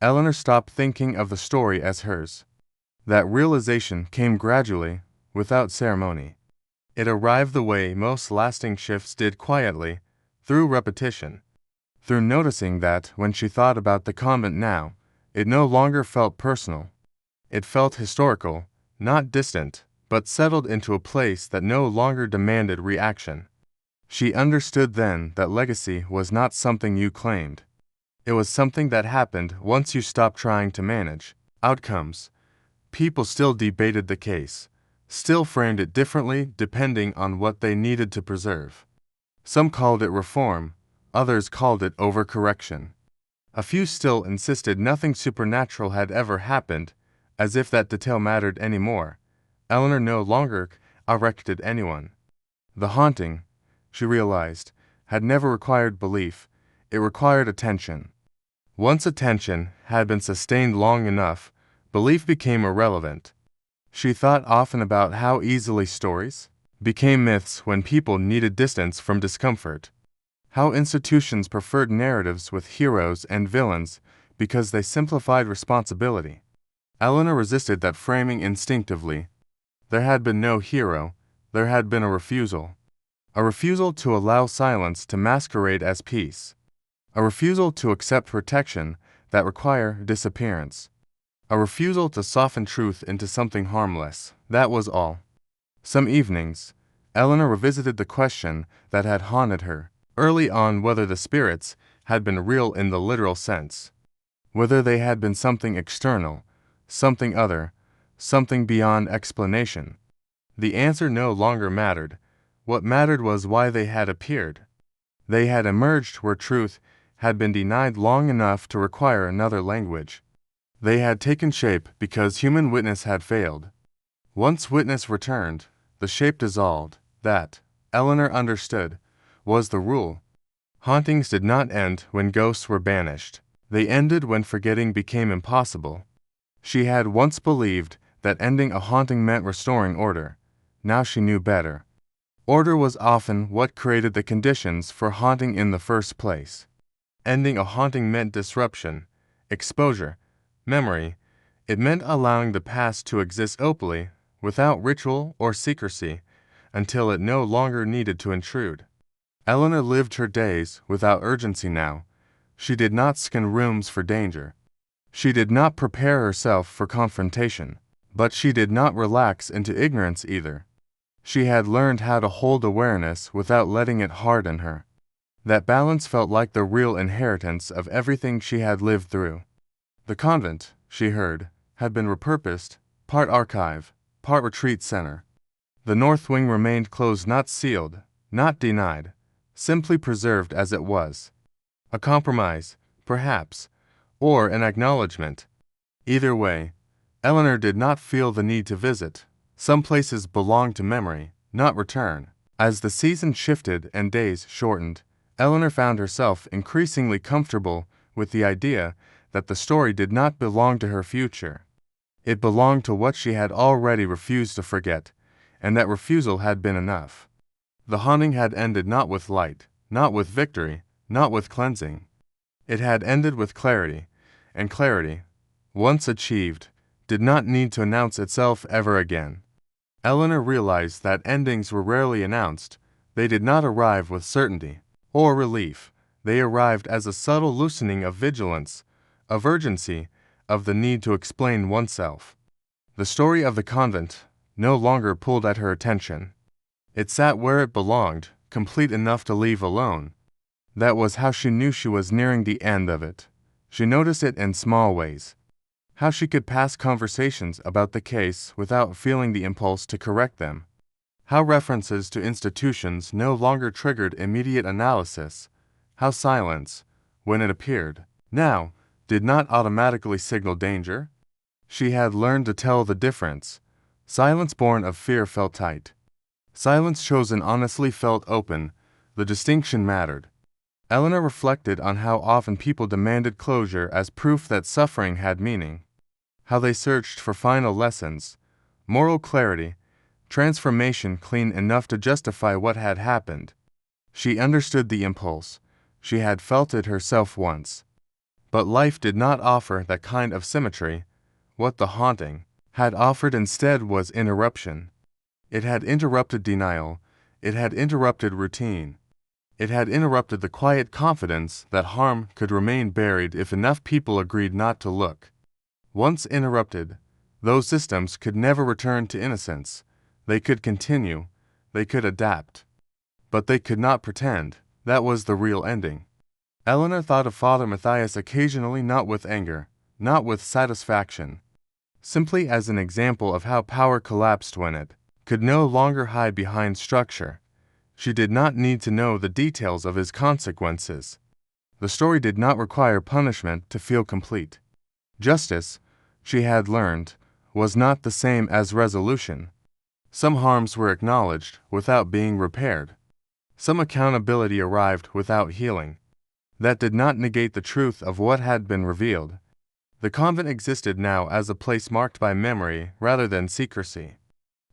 Eleanor stopped thinking of the story as hers. That realization came gradually, without ceremony. It arrived the way most lasting shifts did, quietly, through repetition. Through noticing that, when she thought about the convent now, it no longer felt personal. It felt historical, not distant, but settled into a place that no longer demanded reaction. She understood then that legacy was not something you claimed. It was something that happened once you stopped trying to manage outcomes. People still debated the case, still framed it differently depending on what they needed to preserve. Some called it reform, others called it overcorrection. A few still insisted nothing supernatural had ever happened, as if that detail mattered anymore. Eleanor no longer erected anyone. The haunting, she realized, had never required belief, it required attention. Once attention had been sustained long enough, belief became irrelevant. She thought often about how easily stories became myths when people needed distance from discomfort. How institutions preferred narratives with heroes and villains because they simplified responsibility. Eleanor resisted that framing instinctively. There had been no hero, there had been a refusal. A refusal to allow silence to masquerade as peace. A refusal to accept protection that required disappearance. A refusal to soften truth into something harmless. That was all. Some evenings, Eleanor revisited the question that had haunted her early on, whether the spirits had been real in the literal sense. Whether they had been something external, something other, something beyond explanation. The answer no longer mattered. What mattered was why they had appeared. They had emerged where truth had been denied long enough to require another language. They had taken shape because human witness had failed. Once witness returned, the shape dissolved. That, Eleanor understood, was the rule. Hauntings did not end when ghosts were banished. They ended when forgetting became impossible. She had once believed that ending a haunting meant restoring order. Now she knew better. Order was often what created the conditions for haunting in the first place. Ending a haunting meant disruption, exposure, memory. It meant allowing the past to exist openly, without ritual or secrecy, until it no longer needed to intrude. Eleanor lived her days without urgency now. She did not scan rooms for danger. She did not prepare herself for confrontation, but she did not relax into ignorance either. She had learned how to hold awareness without letting it harden her. That balance felt like the real inheritance of everything she had lived through. The convent, she heard, had been repurposed, part archive, part retreat center. The north wing remained closed, not sealed, not denied, simply preserved as it was. A compromise, perhaps, or an acknowledgement. Either way, Eleanor did not feel the need to visit. Some places belonged to memory, not return. As the season shifted and days shortened, Eleanor found herself increasingly comfortable with the idea that the story did not belong to her future. It belonged to what she had already refused to forget, and that refusal had been enough. The haunting had ended not with light, not with victory, not with cleansing. It had ended with clarity, and clarity, once achieved, did not need to announce itself ever again. Eleanor realized that endings were rarely announced. They did not arrive with certainty or relief. They arrived as a subtle loosening of vigilance, of urgency, of the need to explain oneself. The story of the convent no longer pulled at her attention. It sat where it belonged, complete enough to leave alone. That was how she knew she was nearing the end of it. She noticed it in small ways. How she could pass conversations about the case without feeling the impulse to correct them. How references to institutions no longer triggered immediate analysis. How silence, when it appeared, now, did not automatically signal danger. She had learned to tell the difference. Silence born of fear felt tight. Silence chosen honestly felt open. The distinction mattered. Eleanor reflected on how often people demanded closure as proof that suffering had meaning. How they searched for final lessons, moral clarity, transformation clean enough to justify what had happened. She understood the impulse. She had felt it herself once. But life did not offer that kind of symmetry. What the haunting had offered instead was interruption. It had interrupted denial. It had interrupted routine. It had interrupted the quiet confidence that harm could remain buried if enough people agreed not to look. Once interrupted, those systems could never return to innocence. They could continue, they could adapt. But they could not pretend. That was the real ending. Eleanor thought of Father Matthias occasionally, not with anger, not with satisfaction, simply as an example of how power collapsed when it could no longer hide behind structure. She did not need to know the details of his consequences. The story did not require punishment to feel complete. Justice, she had learned, was not the same as resolution. Some harms were acknowledged without being repaired. Some accountability arrived without healing. That did not negate the truth of what had been revealed. The convent existed now as a place marked by memory rather than secrecy.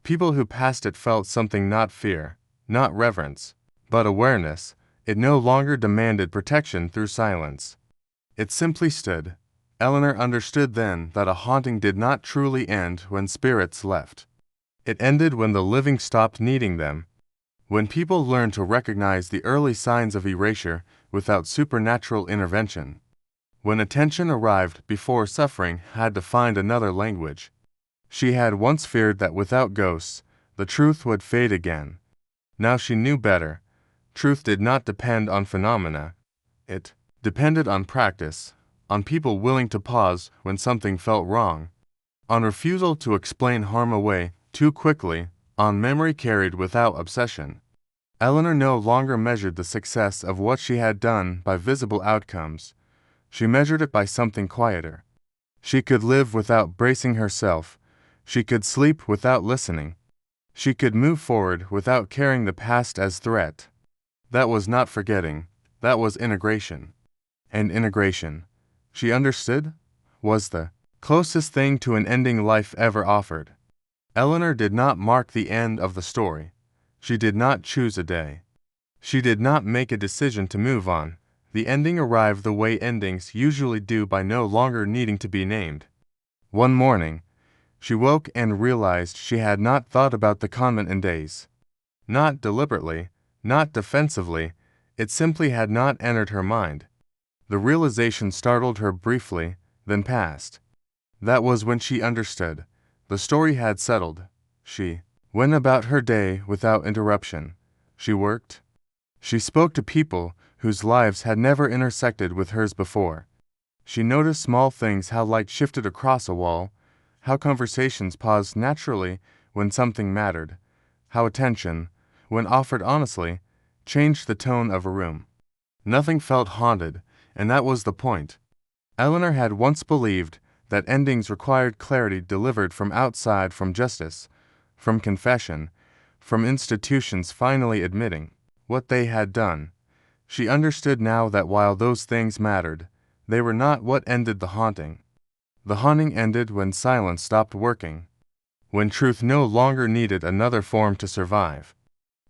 People who passed it felt something, not fear, not reverence, but awareness. It no longer demanded protection through silence. It simply stood. Eleanor understood then that a haunting did not truly end when spirits left. It ended when the living stopped needing them. When people learned to recognize the early signs of erasure without supernatural intervention. When attention arrived before suffering had to find another language. She had once feared that without ghosts, the truth would fade again. Now she knew better. Truth did not depend on phenomena. It depended on practice, on people willing to pause when something felt wrong, on refusal to explain harm away too quickly, on memory carried without obsession. Eleanor no longer measured the success of what she had done by visible outcomes. She measured it by something quieter. She could live without bracing herself. She could sleep without listening. She could move forward without carrying the past as threat. That was not forgetting, that was integration. And integration, she understood, was the closest thing to an ending life ever offered. Eleanor did not mark the end of the story. She did not choose a day. She did not make a decision to move on. The ending arrived the way endings usually do, by no longer needing to be named. One morning, she woke and realized she had not thought about the convent in days. Not deliberately, not defensively, it simply had not entered her mind. The realization startled her briefly, then passed. That was when she understood. The story had settled. She went about her day without interruption. She worked. She spoke to people whose lives had never intersected with hers before. She noticed small things, how light shifted across a wall, how conversations paused naturally when something mattered, how attention, when offered honestly, changed the tone of a room. Nothing felt haunted, and that was the point. Eleanor had once believed that endings required clarity delivered from outside, from justice, from confession, from institutions finally admitting what they had done. She understood now that while those things mattered, they were not what ended the haunting. The haunting ended when silence stopped working, when truth no longer needed another form to survive,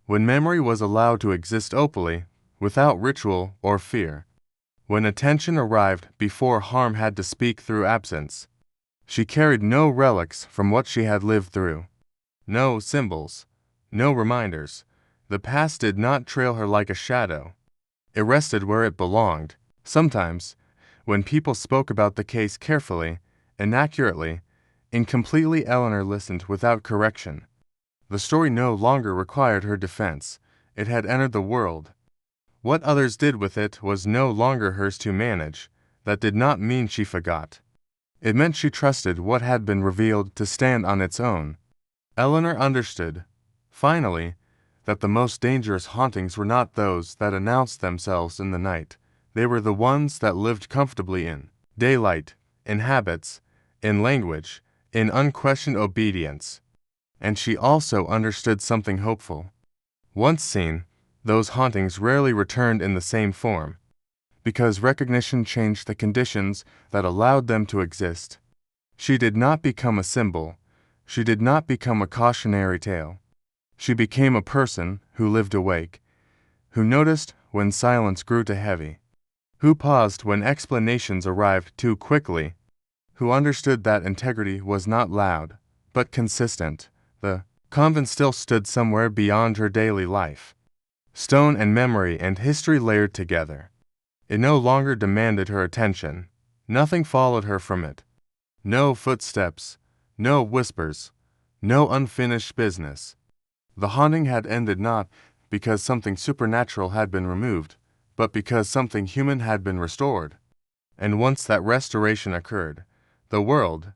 when memory was allowed to exist openly, without ritual or fear, when attention arrived before harm had to speak through absence. She carried no relics from what she had lived through, no symbols, no reminders. The past did not trail her like a shadow. It rested where it belonged. Sometimes, when people spoke about the case carefully, inaccurately, incompletely, Eleanor listened without correction. The story no longer required her defense. It had entered the world. What others did with it was no longer hers to manage. That did not mean she forgot. It meant she trusted what had been revealed to stand on its own. Eleanor understood, finally, that the most dangerous hauntings were not those that announced themselves in the night. They were the ones that lived comfortably in daylight, in habits, in language, in unquestioned obedience. And she also understood something hopeful. Once seen, those hauntings rarely returned in the same form, because recognition changed the conditions that allowed them to exist. She did not become a symbol. She did not become a cautionary tale. She became a person who lived awake, who noticed when silence grew too heavy, who paused when explanations arrived too quickly, who understood that integrity was not loud, but consistent. The convent still stood somewhere beyond her daily life. Stone and memory and history layered together. It no longer demanded her attention. Nothing followed her from it. No footsteps, no whispers, No unfinished business. The haunting had ended not because something supernatural had been removed, but because something human had been restored. And once that restoration occurred, the world,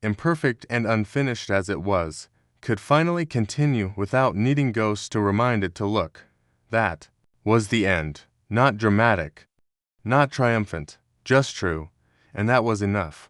imperfect and unfinished as it was, could finally continue without needing ghosts to remind it to look. That was the end. Not dramatic, not triumphant, just true, and that was enough.